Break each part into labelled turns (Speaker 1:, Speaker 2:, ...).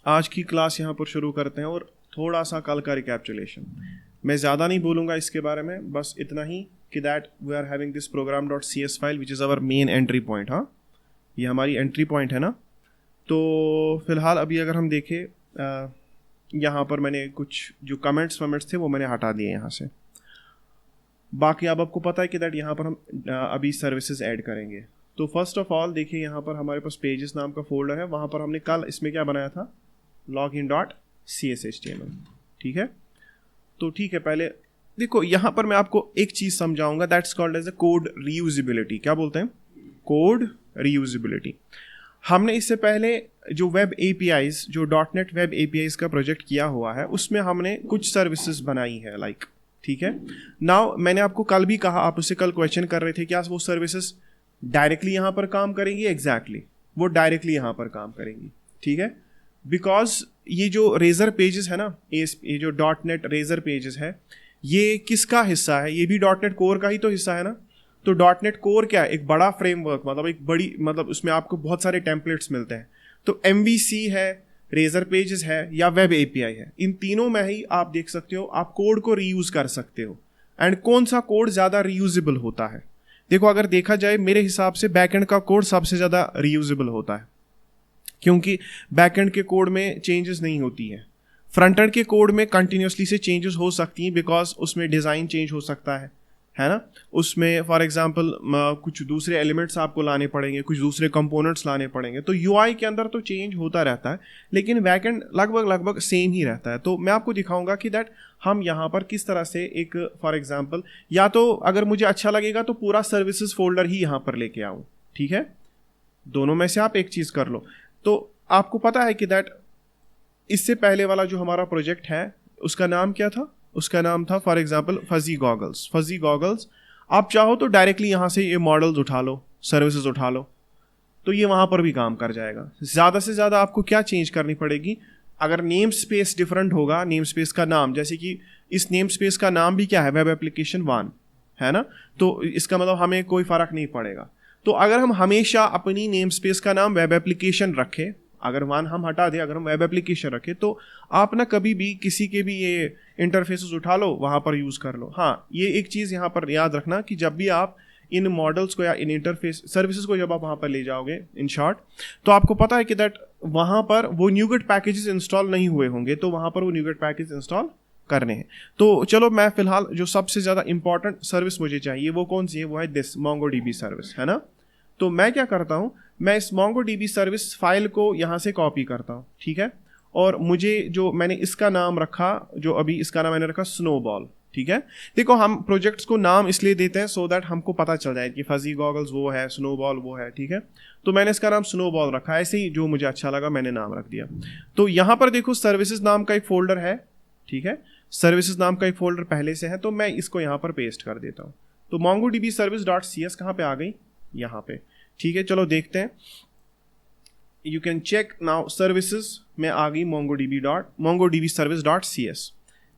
Speaker 1: आज की क्लास यहाँ पर शुरू करते हैं और थोड़ा सा कल का रिकैप्चुलेशन। मैं ज़्यादा नहीं बोलूँगा इसके बारे में, बस इतना ही कि that we are having this program.cs file which is our main entry point. हाँ, ये हमारी एंट्री पॉइंट है ना। तो फिलहाल अभी अगर हम देखें, यहाँ पर मैंने कुछ जो कमेंट्स थे वो मैंने हटा दिए यहाँ से। बाकी अब आपको पता है कि दैट यहाँ पर हम अभी सर्विसेज ऐड करेंगे। तो फर्स्ट ऑफ ऑल देखिए, यहाँ पर हमारे पास पेजेस नाम का फोल्डर है। वहाँ पर हमने कल इसमें क्या बनाया था, login.cshtml। ठीक है, तो ठीक है, पहले देखो यहाँ पर मैं आपको एक चीज़ समझाऊंगा, that's called as a code reusability. क्या बोलते हैं? Code reusability. हमने इससे पहले जो वेब एपीआईज, जो .NET वेब एपीआईज का प्रोजेक्ट किया हुआ है, उसमें हमने कुछ सर्विसेज बनाई है लाइक। ठीक है, नाउ मैंने आपको कल भी कहा, आप उससे कल क्वेश्चन कर रहे थे, क्या वो सर्विसेज डायरेक्टली यहाँ पर काम करेंगी? एग्जैक्टली, वो डायरेक्टली यहाँ पर काम करेंगी। ठीक है, बिकॉज ये जो रेजर पेजेस है ना, ये जो .NET रेजर पेजेस है, ये किसका हिस्सा है? ये भी .NET कोर का ही तो हिस्सा है ना। तो .NET कोर क्या है? एक बड़ा फ्रेमवर्क, मतलब एक बड़ी, मतलब उसमें आपको बहुत सारे टेम्पलेट्स मिलते हैं। तो MVC है, रेजर पेजेस है, या वेब एपीआई है, इन तीनों में ही आप देख सकते हो आप कोड को रीयूज कर सकते हो। एंड कौन सा कोड ज़्यादा रीयूजेबल होता है? देखो, अगर देखा जाए मेरे हिसाब से बैकएंड का कोड सबसे ज़्यादा रीयूजेबल होता है, क्योंकि बैकएंड के कोड में चेंजेस नहीं होती है। फ्रंट एंड के कोड में कंटिन्यूसली से चेंजेस हो सकती हैं, बिकॉज उसमें डिज़ाइन चेंज हो सकता है ना। उसमें फॉर एग्जांपल कुछ दूसरे एलिमेंट्स आपको लाने पड़ेंगे, कुछ दूसरे कंपोनेंट्स लाने पड़ेंगे। तो UI के अंदर तो चेंज होता रहता है, लेकिन बैकएंड लगभग सेम ही रहता है। तो मैं आपको दिखाऊंगा कि दैट हम यहाँ पर किस तरह से एक, फॉर एग्जांपल, या तो अगर मुझे अच्छा लगेगा तो पूरा सर्विसेज फोल्डर ही यहाँ पर लेके आऊँ। ठीक है, दोनों में से आप एक चीज़ कर लो। तो आपको पता है कि दैट इससे पहले वाला जो हमारा प्रोजेक्ट है, उसका नाम क्या था? उसका नाम था फॉर एग्जांपल फजी गॉगल्स। आप चाहो तो डायरेक्टली यहाँ से ये मॉडल्स उठा लो, सर्विसेज उठा लो, तो ये वहाँ पर भी काम कर जाएगा। ज़्यादा से ज़्यादा आपको क्या चेंज करनी पड़ेगी? अगर नेम स्पेस डिफरेंट होगा, नेम स्पेस का नाम, जैसे कि इस नेम स्पेस का नाम भी क्या है? वेब एप्लीकेशन 1 है ना। तो इसका मतलब हमें कोई फ़र्क नहीं पड़ेगा। तो अगर हम हमेशा अपनी नेम स्पेस का नाम वेब एप्लीकेशन रखें, अगर 1 हम हटा दें, अगर हम वेब एप्लीकेशन रखें, तो आप ना कभी भी किसी के भी ये इंटरफेसेस उठा लो, वहाँ पर यूज़ कर लो। हाँ, ये एक चीज़ यहाँ पर याद रखना कि जब भी आप इन मॉडल्स को या इन इंटरफेस सर्विसेज को जब आप वहाँ पर ले जाओगे, इन शॉर्ट, तो आपको पता है कि दैट वहाँ पर वो न्यूगेट पैकेजेस इंस्टॉल नहीं हुए होंगे, तो वहाँ पर वो न्यूगेट पैकेज इंस्टॉल करने हैं। तो चलो, मैं फिलहाल जो सबसे ज़्यादा इंपॉर्टेंट सर्विस मुझे चाहिए वो कौन सी है? वो है दिस MongoDB सर्विस, है ना। तो मैं क्या करता हूँ, मैं इस MongoDB सर्विस फाइल को यहाँ से कॉपी करता हूँ। ठीक है, और मुझे जो मैंने इसका नाम रखा, जो अभी इसका नाम मैंने रखा स्नोबॉल। ठीक है, देखो हम प्रोजेक्ट्स को नाम इसलिए देते हैं सो दैट हमको पता चल जाए कि फजी गॉगल्स वो है, स्नोबॉल वो है। ठीक है, तो मैंने इसका नाम स्नोबॉल रखा, ऐसे ही जो मुझे अच्छा लगा मैंने नाम रख दिया। तो यहाँ पर देखो सर्विसेज नाम का एक फोल्डर है। ठीक है, सर्विसेज नाम का एक फोल्डर पहले से है, तो मैं इसको यहाँ पर पेस्ट कर देता हूँ। तो MongoDB service.cs कहाँ पे आ गई? यहाँ पे। ठीक है, चलो देखते हैं। You can check now, services में आ गई MongoDB service.cs।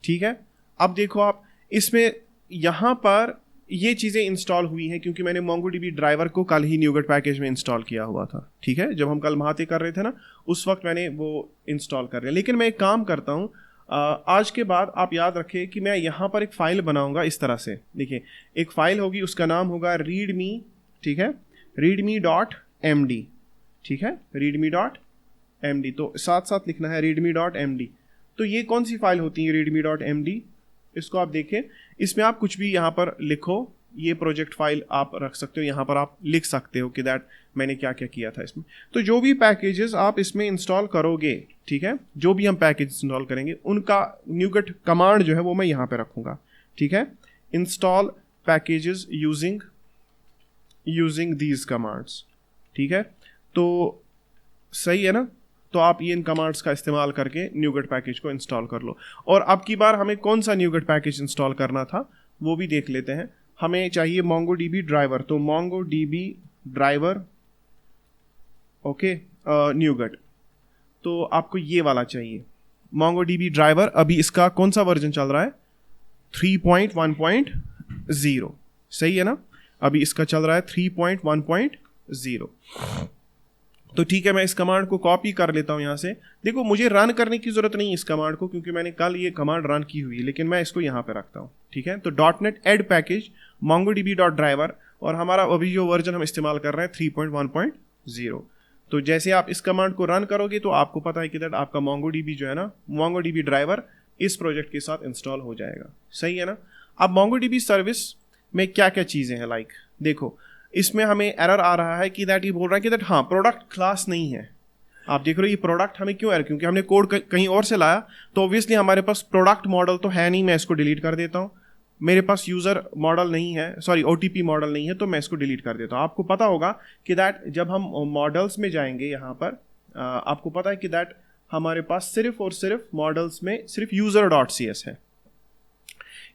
Speaker 1: ठीक है, अब देखो आप इसमें यहाँ पर ये चीज़ें इंस्टॉल हुई हैं, क्योंकि मैंने MongoDB ड्राइवर को कल ही न्यूगेट पैकेज में इंस्टॉल किया हुआ था। ठीक है, जब हम कल महाते कर रहे थे ना, उस वक्त मैंने वो इंस्टॉल कर लिया। लेकिन मैं एक काम करता हूँ, आज के बाद आप याद रखें कि मैं यहाँ पर एक फ़ाइल बनाऊँगा इस तरह से। देखिए, एक फ़ाइल होगी, उसका नाम होगा readme। ठीक है, readme.md। ठीक है, readme.md, तो साथ साथ लिखना है readme.md। तो ये कौन सी फाइल होती है readme.md? इसको आप देखें, इसमें आप कुछ भी यहाँ पर लिखो, ये प्रोजेक्ट फाइल आप रख सकते हो, यहाँ पर आप लिख सकते हो कि दैट मैंने क्या क्या किया था इसमें। तो जो भी पैकेजेस आप इसमें इंस्टॉल करोगे, ठीक है, जो भी हम पैकेजेस इंस्टॉल करेंगे, उनका न्यूगेट कमांड जो है वो मैं यहाँ पे रखूँगा। ठीक है, install packages using these commands. ठीक है, तो सही है ना। तो आप ये इन कमांड्स का इस्तेमाल करके न्यूगेट पैकेज को इंस्टॉल कर लो। और अब की बार हमें कौन सा न्यूगेट पैकेज इंस्टॉल करना था वो भी देख लेते हैं। हमें चाहिए MongoDB ड्राइवर, तो MongoDB ड्राइवर, ओके, न्यूगेट, तो आपको ये वाला चाहिए MongoDB ड्राइवर। अभी इसका कौन सा वर्जन चल रहा है? तो ठीक है, मैं इस कमांड को कॉपी कर लेता हूँ यहाँ से। देखो मुझे रन करने की जरूरत नहीं है इस कमांड को, क्योंकि मैंने कल ये कमांड रन की हुई है, लेकिन मैं इसको यहाँ पे रखता हूँ। ठीक है, तो .NET एड पैकेज mongodb.driver, और हमारा अभी जो वर्जन हम इस्तेमाल कर रहे हैं 3.1.0। तो जैसे आप इस कमांड को रन करोगे तो आपको पता है कि दैट आपका MongoDB जो है ना, MongoDB ड्राइवर इस प्रोजेक्ट के साथ इंस्टॉल हो जाएगा। सही है ना। अब MongoDB सर्विस में क्या क्या चीज़ें हैं, लाइक देखो इसमें हमें एरर आ रहा है कि दैट ये बोल रहा है कि दैट हाँ प्रोडक्ट क्लास नहीं है। आप देख रहे हो ये प्रोडक्ट हमें क्यों एरर, क्योंकि हमने कोड कहीं और से लाया, तो ऑब्वियसली हमारे पास प्रोडक्ट मॉडल तो है नहीं, मैं इसको डिलीट कर देता हूँ। मेरे पास यूज़र मॉडल नहीं है, सॉरी OTP मॉडल नहीं है, तो मैं इसको डिलीट कर देता हूँ। आपको पता होगा कि दैट जब हम मॉडल्स में जाएंगे यहाँ पर आपको पता है कि दैट हमारे पास सिर्फ और सिर्फ मॉडल्स में सिर्फ user.cs है।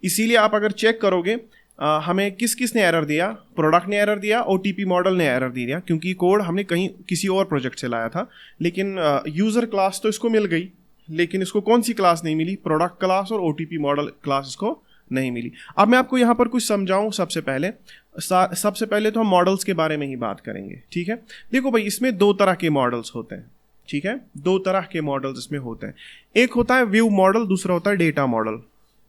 Speaker 1: इसीलिए आप अगर चेक करोगे हमें किस ने एरर दिया, प्रोडक्ट ने एरर दिया, OTP मॉडल ने एरर दिया, क्योंकि कोड हमने कहीं किसी और प्रोजेक्ट से लाया था। लेकिन यूज़र क्लास तो इसको मिल गई, लेकिन इसको कौन सी क्लास नहीं मिली, प्रोडक्ट क्लास और OTP मॉडल क्लास इसको नहीं मिली। अब मैं आपको यहाँ पर कुछ समझाऊँ। सबसे पहले तो हम मॉडल्स के बारे में ही बात करेंगे। ठीक है, देखो भाई इसमें दो तरह के मॉडल्स होते हैं। ठीक है, दो तरह के मॉडल्स इसमें होते हैं। एक होता है व्यू मॉडल, दूसरा होता है डेटा मॉडल।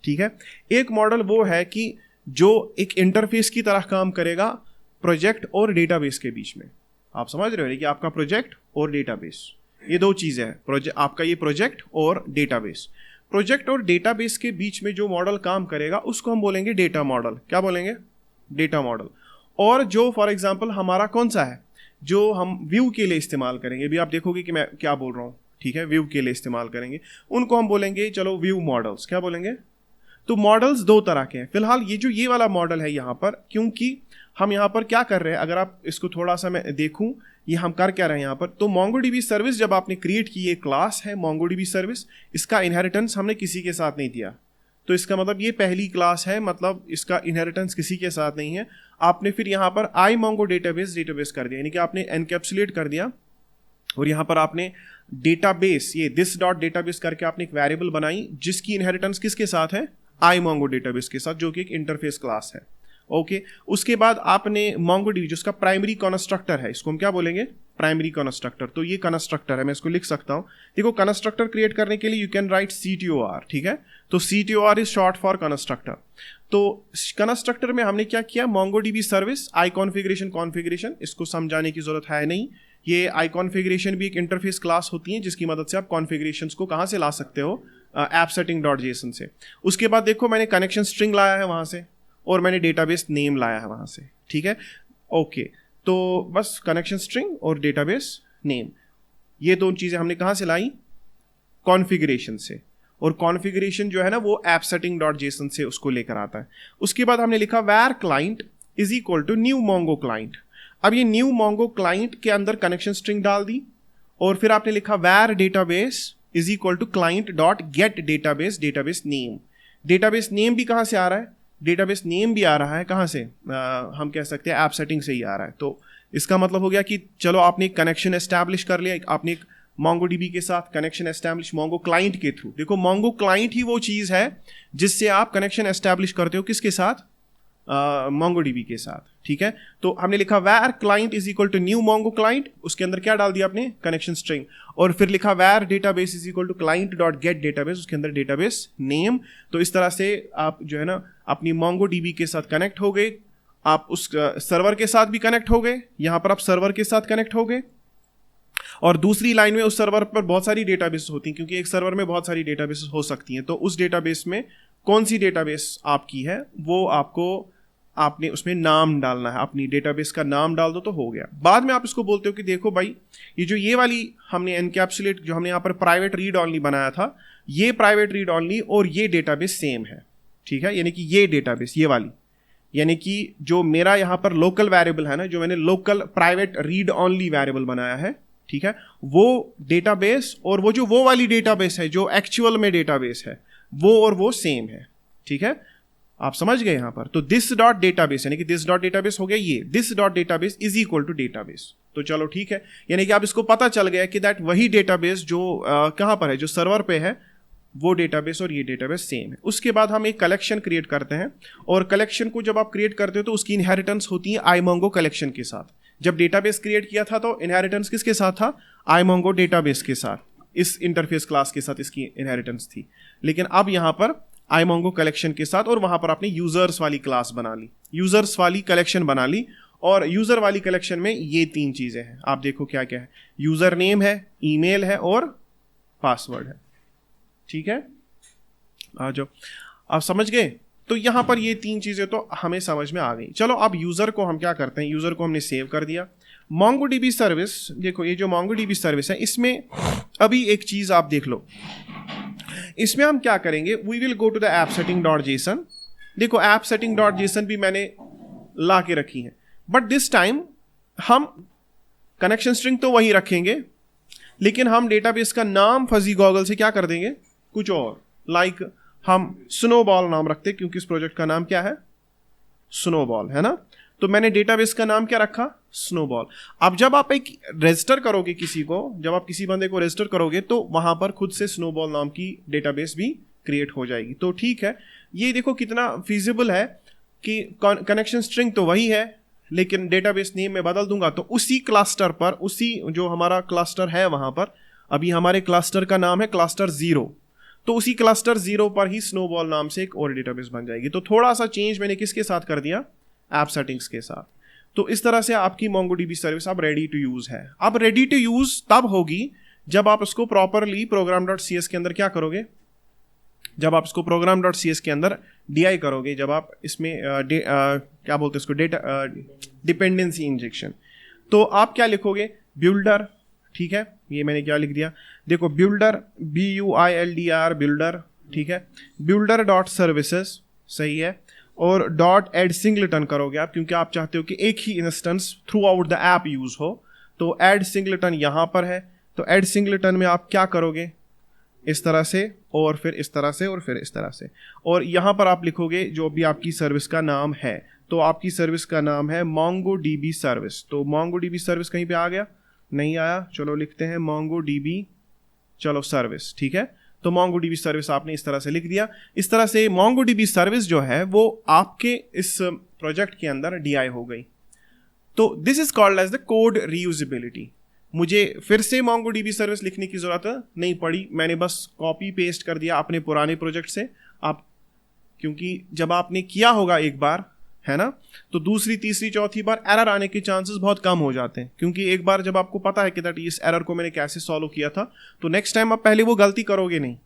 Speaker 1: ठीक है, एक मॉडल वो है कि जो एक इंटरफेस की तरह काम करेगा प्रोजेक्ट और डेटाबेस के बीच में। आप समझ रहे हो कि आपका प्रोजेक्ट और डेटाबेस ये दो चीज़ें हैं। आपका ये प्रोजेक्ट और डेटाबेस, प्रोजेक्ट और डेटाबेस के बीच में जो मॉडल काम करेगा उसको हम बोलेंगे डेटा मॉडल। क्या बोलेंगे? Data model. और जो फॉर एग्जांपल हमारा कौन सा है, जो हम व्यू के लिए इस्तेमाल करेंगे, अभी आप देखोगे कि मैं क्या बोल रहा हूँ। ठीक है, व्यू के लिए इस्तेमाल करेंगे, उनको हम बोलेंगे चलो व्यू मॉडल्स। क्या बोलेंगे? तो मॉडल्स दो तरह के हैं। फिलहाल ये वाला मॉडल है यहाँ पर, क्योंकि हम यहाँ पर क्या कर रहे हैं, अगर आप इसको थोड़ा सा मैं देखूँ ये हम कर क्या रहे हैं यहाँ पर। तो MongoDB सर्विस जब आपने क्रिएट की, ये क्लास है MongoDB सर्विस, इसका इनहेरिटेंस हमने किसी के साथ नहीं दिया। तो इसका मतलब ये पहली क्लास है, मतलब इसका इनहेरिटेंस किसी के साथ नहीं है। आपने फिर यहाँ पर iMongo डेटाबेस कर दिया, यानी कि आपने एनकैप्सुलेट कर दिया, और यहाँ पर आपने डेटाबेस ये this.database करके आपने एक वेरिएबल बनाई जिसकी इनहेरिटेंस किसके साथ है, iMongo डेटाबेस के साथ, जो कि एक इंटरफेस क्लास है। ओके, उसके बाद आपने MongoDB जो उसका प्राइमरी कंस्ट्रक्टर है, इसको हम क्या बोलेंगे, प्राइमरी कंस्ट्रक्टर। तो ये कंस्ट्रक्टर है, मैं इसको लिख सकता हूँ। देखो कंस्ट्रक्टर क्रिएट करने के लिए यू कैन राइट CTOR। ठीक है, तो CTOR is short for constructor. तो कंस्ट्रक्टर में हमने क्या किया, MongoDB सर्विस कॉन्फ़िगरेशन, इसको समझाने की जरूरत है नहीं। ये कॉन्फ़िगरेशन भी एक इंटरफेस क्लास होती है जिसकी मदद से आप कॉन्फ़िगरेशंस को कहाँ से ला सकते हो, appsetting.json से। उसके बाद देखो मैंने कनेक्शन स्ट्रिंग लाया है वहाँ से, और मैंने डेटाबेस नेम लाया है वहाँ से। ठीक है, ओके, तो बस कनेक्शन स्ट्रिंग और डेटाबेस नेम, ये दोनों चीज़ें हमने कहाँ से लाई, कॉन्फ़िगरेशन से। और कॉन्फ़िगरेशन जो है ना वो appsetting.json से उसको लेकर आता है। उसके बाद हमने लिखा where client is equal to new Mongo client। अब ये न्यू Mongo client के अंदर कनेक्शन स्ट्रिंग डाल दी, और फिर आपने लिखा where database is equal to client dot get database name. Database name भी कहाँ से आ रहा है, डेटाबेस नेम भी आ रहा है कहाँ से, हम कह सकते हैं appsetting से ही आ रहा है। तो इसका मतलब हो गया कि चलो आपने एक कनेक्शन एस्टैब्लिश कर लिया, आपने एक MongoDB के साथ कनेक्शन एस्टैब्लिश Mongo क्लाइंट के थ्रू। देखो Mongo क्लाइंट ही वो चीज़ है जिससे आप कनेक्शन एस्टैब्लिश करते हो, किसके साथ, MongoDB के साथ। ठीक है, तो हमने लिखा where client is equal to new Mongo client, उसके अंदर क्या डाल दिया आपने, कनेक्शन स्ट्रिंग, और फिर लिखा where database is equal to client dot get database, उसके अंदर डेटाबेस नेम। तो इस तरह से आप जो है ना अपनी MongoDB के साथ कनेक्ट हो गए, आप उस सर्वर के साथ भी कनेक्ट हो गए, यहाँ पर आप सर्वर के साथ कनेक्ट हो गए, और दूसरी लाइन में उस सर्वर पर बहुत सारी डेटाबेस होती हैं, क्योंकि एक सर्वर में बहुत सारी डेटाबेस हो सकती हैं। तो उस डेटाबेस में कौन सी डेटाबेस आपकी है वो आपने उसमें नाम डालना है, अपनी डेटाबेस का नाम डाल दो तो हो गया। बाद में आप इसको बोलते हो कि देखो भाई ये वाली हमने एनकैप्सुलेट, जो हमने यहाँ पर प्राइवेट रीड ऑनली बनाया था, ये प्राइवेट रीड ऑनली और ये डेटाबेस सेम है। ठीक है, यानी कि ये डेटाबेस ये वाली, यानी कि जो मेरा यहाँ पर लोकल वेरिएबल है ना, जो मैंने local private read only variable बनाया है, ठीक है, वो डेटाबेस और वो वाली डेटाबेस है जो एक्चुअल में डेटाबेस है, वो और वो सेम है। ठीक है, आप समझ गए यहाँ पर। तो दिस डॉट डेटाबेस, यानी कि दिस डॉट डेटाबेस हो गया ये, this dot database is equal to database. तो चलो ठीक है, यानी कि आप इसको पता चल गया कि दैट वही डेटाबेस जो कहाँ पर है, जो सर्वर पे है, वो डेटाबेस और ये डेटाबेस सेम है। उसके बाद हम एक कलेक्शन क्रिएट करते हैं, और कलेक्शन को जब आप क्रिएट करते हो तो उसकी इनहेरिटेंस होती है iMongo कलेक्शन के साथ। जब डेटाबेस क्रिएट किया था तो इनहेरिटेंस किसके साथ था, iMongo डेटाबेस के साथ, इस इंटरफेस क्लास के साथ इसकी इनहेरिटेंस थी। लेकिन अब यहाँ पर iMongo कलेक्शन के साथ, और वहां पर आपने यूजर्स वाली क्लास बना ली, यूजर्स वाली कलेक्शन बना ली, और यूजर वाली कलेक्शन में ये 3 चीजें हैं। आप देखो क्या क्या है, यूजर नेम है, ईमेल है और पासवर्ड है। ठीक है, आ जाओ, आप समझ गए। तो यहां पर ये 3 चीजें तो हमें समझ में आ गई। चलो अब यूजर को हम क्या करते हैं, यूजर को हमने सेव कर दिया। MongoDB सर्विस, देखो ये जो MongoDB सर्विस है, इसमें अभी एक चीज आप देख लो, इसमें हम क्या करेंगे, we will go to the app setting dot JSON. देखो ऐप सेटिंग डॉट जेसन भी मैंने ला के रखी है, बट दिस टाइम हम कनेक्शन स्ट्रिंग तो वही रखेंगे, लेकिन हम डेटाबेस का नाम फजी गॉगल से क्या कर देंगे, कुछ और, लाइक हम स्नोबॉल नाम रखते, क्योंकि इस प्रोजेक्ट का नाम क्या है, स्नोबॉल है ना। तो मैंने डेटाबेस का नाम क्या रखा, स्नोबॉल। अब जब आप एक रजिस्टर करोगे किसी को, जब आप किसी बंदे को रजिस्टर करोगे तो वहां पर खुद से स्नोबॉल नाम की डेटाबेस भी क्रिएट हो जाएगी। तो ठीक है, ये देखो कितना फिजिबल है कि कनेक्शन स्ट्रिंग तो वही है, लेकिन डेटाबेस नेम में बदल दूंगा तो उसी क्लस्टर पर, उसी जो हमारा क्लस्टर है वहां पर, अभी हमारे क्लस्टर का नाम है क्लस्टर 0, तो उसी क्लस्टर 0 पर ही स्नोबॉल नाम से एक और डेटाबेस बन जाएगी। तो थोड़ा सा चेंज मैंने किसके साथ कर दिया, ऐप सेटिंग्स के साथ। तो इस तरह से आपकी MongoDB सर्विस अब रेडी टू यूज है। अब रेडी टू यूज तब होगी जब आप उसको प्रॉपरली program.cs के अंदर क्या करोगे, जब आप इसको program.cs के अंदर DI करोगे, जब आप इसमें क्या बोलते हैं इसको, डेटा डिपेंडेंसी इंजेक्शन। तो आप क्या लिखोगे, बिल्डर, ठीक है, ये मैंने क्या लिख दिया, देखो बिल्डर, BUILDR बिल्डर, ठीक है, बिल्डर डॉट सर्विसेज, सही है, और डॉट एड सिंगलेटन करोगे आप, क्योंकि आप चाहते हो कि एक ही instance throughout the app use हो। तो एड सिंगलेटन यहां पर है, तो एड सिंगलेटन में आप क्या करोगे, इस तरह से, और फिर इस तरह से, और फिर इस तरह से, और यहां पर आप लिखोगे जो भी आपकी सर्विस का नाम है। तो आपकी सर्विस का नाम है MongoDB सर्विस। तो MongoDB सर्विस कहीं पे आ गया, नहीं आया, चलो लिखते हैं MongoDB, चलो सर्विस, ठीक है। तो MongoDB सर्विस आपने इस तरह से लिख दिया। इस तरह से MongoDB सर्विस जो है वो आपके इस प्रोजेक्ट के अंदर DI हो गई। तो this is called as the code reusability. मुझे फिर से MongoDB सर्विस लिखने की जरूरत नहीं पड़ी, मैंने बस कॉपी पेस्ट कर दिया अपने पुराने प्रोजेक्ट से। आप, क्योंकि जब आपने किया होगा एक बार, है ना, तो दूसरी तीसरी चौथी बार एरर आने के चांसेस बहुत कम हो जाते हैं, क्योंकि एक बार जब आपको पता है कि दैट इस एरर को मैंने कैसे सॉल्व किया था, तो नेक्स्ट टाइम आप पहले वो गलती करोगे नहीं,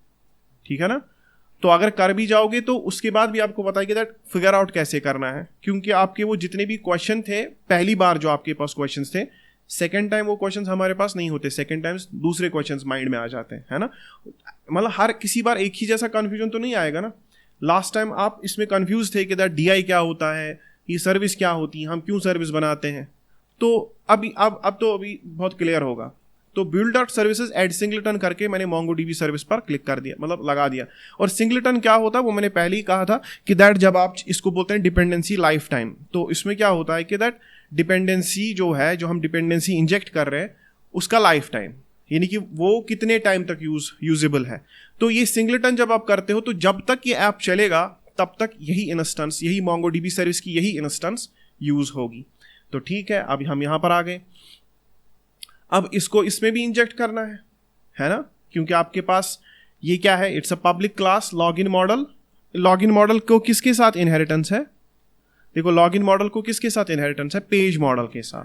Speaker 1: ठीक है ना। तो अगर कर भी जाओगे तो उसके बाद भी आपको पता है कि दैट फिगर आउट कैसे करना है, क्योंकि आपके वो जितने भी क्वेश्चन थे पहली बार जो आपके पास क्वेश्चन थे, सेकेंड टाइम वो क्वेश्चन हमारे पास नहीं होते, सेकेंड टाइम दूसरे क्वेश्चन माइंड में आ जाते हैं, है ना। मतलब हर किसी बार एक ही जैसा कंफ्यूजन तो नहीं आएगा ना। लास्ट टाइम आप इसमें कंफ्यूज थे कि दैट DI क्या होता है, ये सर्विस क्या होती है, हम क्यों सर्विस बनाते हैं। तो अब तो अभी बहुत क्लियर होगा। तो build dot services add singleton करके मैंने MongoDB सर्विस पर क्लिक कर दिया, मतलब लगा दिया। और सिंगलेटन क्या होता है वो मैंने पहले ही कहा था कि दैट जब आप इसको बोलते हैं डिपेंडेंसी लाइफ टाइम, तो इसमें क्या होता है कि दैट डिपेंडेंसी जो है, जो हम डिपेंडेंसी इंजेक्ट कर रहे हैं उसका लाइफ टाइम, यानी कि वो कितने टाइम तक यूजेबल है। तो ये सिंगलेटन जब आप करते हो तो जब तक ये ऐप चलेगा तब तक यही इंस्टेंस, यही MongoDB सर्विस की यही इंस्टेंस यूज होगी। तो ठीक है, अभी हम यहां पर आ गए। अब इसको इसमें भी इंजेक्ट करना है ना, क्योंकि आपके पास ये क्या है, it's a public class login model. Login model को किसके साथ इनहेरिटेंस है, देखो लॉगिन मॉडल को किसके साथ इनहेरिटेंस है, पेज मॉडल के साथ,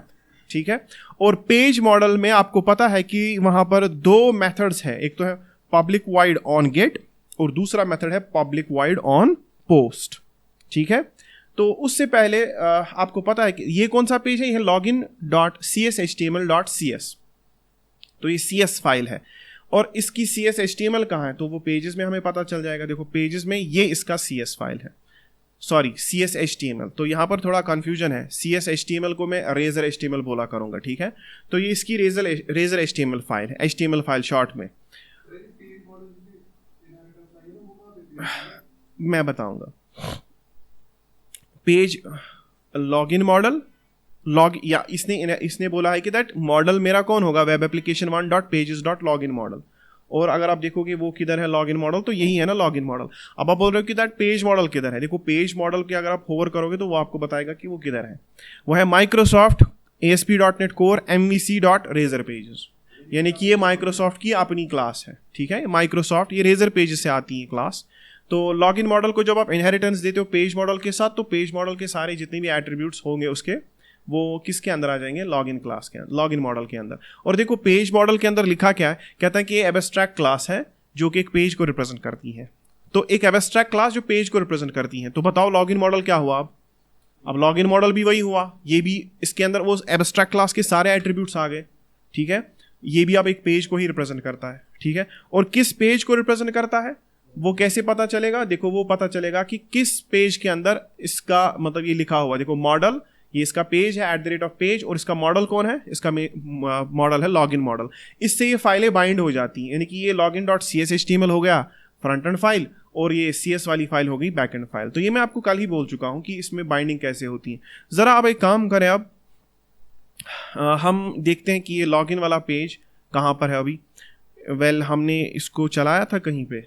Speaker 1: ठीक है। और पेज मॉडल में आपको पता है कि वहां पर 2 मेथड्स हैं, एक तो है पब्लिक वाइड ऑन गेट और दूसरा मेथड है पब्लिक वाइड ऑन पोस्ट, ठीक है। तो उससे पहले आपको पता है कि ये कौन सा पेज है, ये login.cshtml.cs। तो ये CS फाइल है और इसकी CS HTML कहाँ है, तो वो पेजेस में हमें पता चल जाएगा। देखो पेजेस में ये इसका CS फाइल है, सॉरी CS HTML। तो यहाँ पर थोड़ा कंफ्यूजन है, CS HTML को मैं रेजर HTML बोला करूंगा, ठीक है। तो ये इसकी रेजर HTML फाइल है, HTML फाइल शॉर्ट में। मैं बताऊंगा। पेज लॉगिन मॉडल या इसने बोला है कि दैट मॉडल मेरा कौन होगा, वेब एप्लीकेशन 1.pages.login मॉडल। और अगर आप देखोगे वो किधर है लॉगिन मॉडल, तो यही है ना लॉगिन मॉडल। अब आप बोल रहे हो कि दैट पेज मॉडल किधर है, देखो पेज मॉडल के अगर आप होवर करोगे तो वो आपको बताएगा कि वो किधर है। वो है माइक्रोसॉफ्ट ASP.NET Core MVC.RazorPages, यानी कि ये माइक्रोसॉफ्ट की अपनी क्लास है, ठीक है। माइक्रोसॉफ्ट ये रेजर पेजेस से आती है क्लास। तो लॉगिन मॉडल को जब आप इनहेरिटेंस देते हो पेज मॉडल के साथ, तो पेज मॉडल के सारे जितने भी एट्रीब्यूट्स होंगे उसके, वो किसके अंदर आ जाएंगे, लॉगिन क्लास के अंदर, लॉगिन मॉडल के अंदर। और देखो पेज मॉडल के अंदर लिखा क्या है, कहता है कि ये एब्स्ट्रैक्ट क्लास है जो कि एक पेज को रिप्रेजेंट करती है। तो एक एब्स्ट्रैक्ट क्लास जो पेज को रिप्रेजेंट करती है, तो बताओ लॉगिन मॉडल क्या हुआ। अब लॉगिन मॉडल भी वही हुआ, ये भी इसके अंदर वो एब्स्ट्रैक्ट क्लास के सारे एट्रीब्यूट्स आ गए, ठीक है। ये भी अब एक पेज को ही रिप्रेजेंट करता है, ठीक है। और किस पेज को रिप्रेजेंट करता है वो कैसे पता चलेगा, देखो वो पता चलेगा कि किस पेज के अंदर इसका मतलब ये लिखा हुआ, देखो मॉडल, ये इसका पेज है @पेज, और इसका मॉडल कौन है, इसका मॉडल है लॉगिन मॉडल। इससे ये फाइलें बाइंड हो जाती हैं, यानी कि ये login.cshtml हो गया फ्रंट एंड फाइल, और ये CS वाली फाइल हो गई बैक एंड फाइल। तो ये मैं आपको कल ही बोल चुका हूं कि इसमें बाइंडिंग कैसे होती है। जरा अब एक काम करें, अब हम देखते हैं कि ये लॉगिन वाला पेज कहाँ पर है अभी। वेल हमने इसको चलाया था कहीं पे,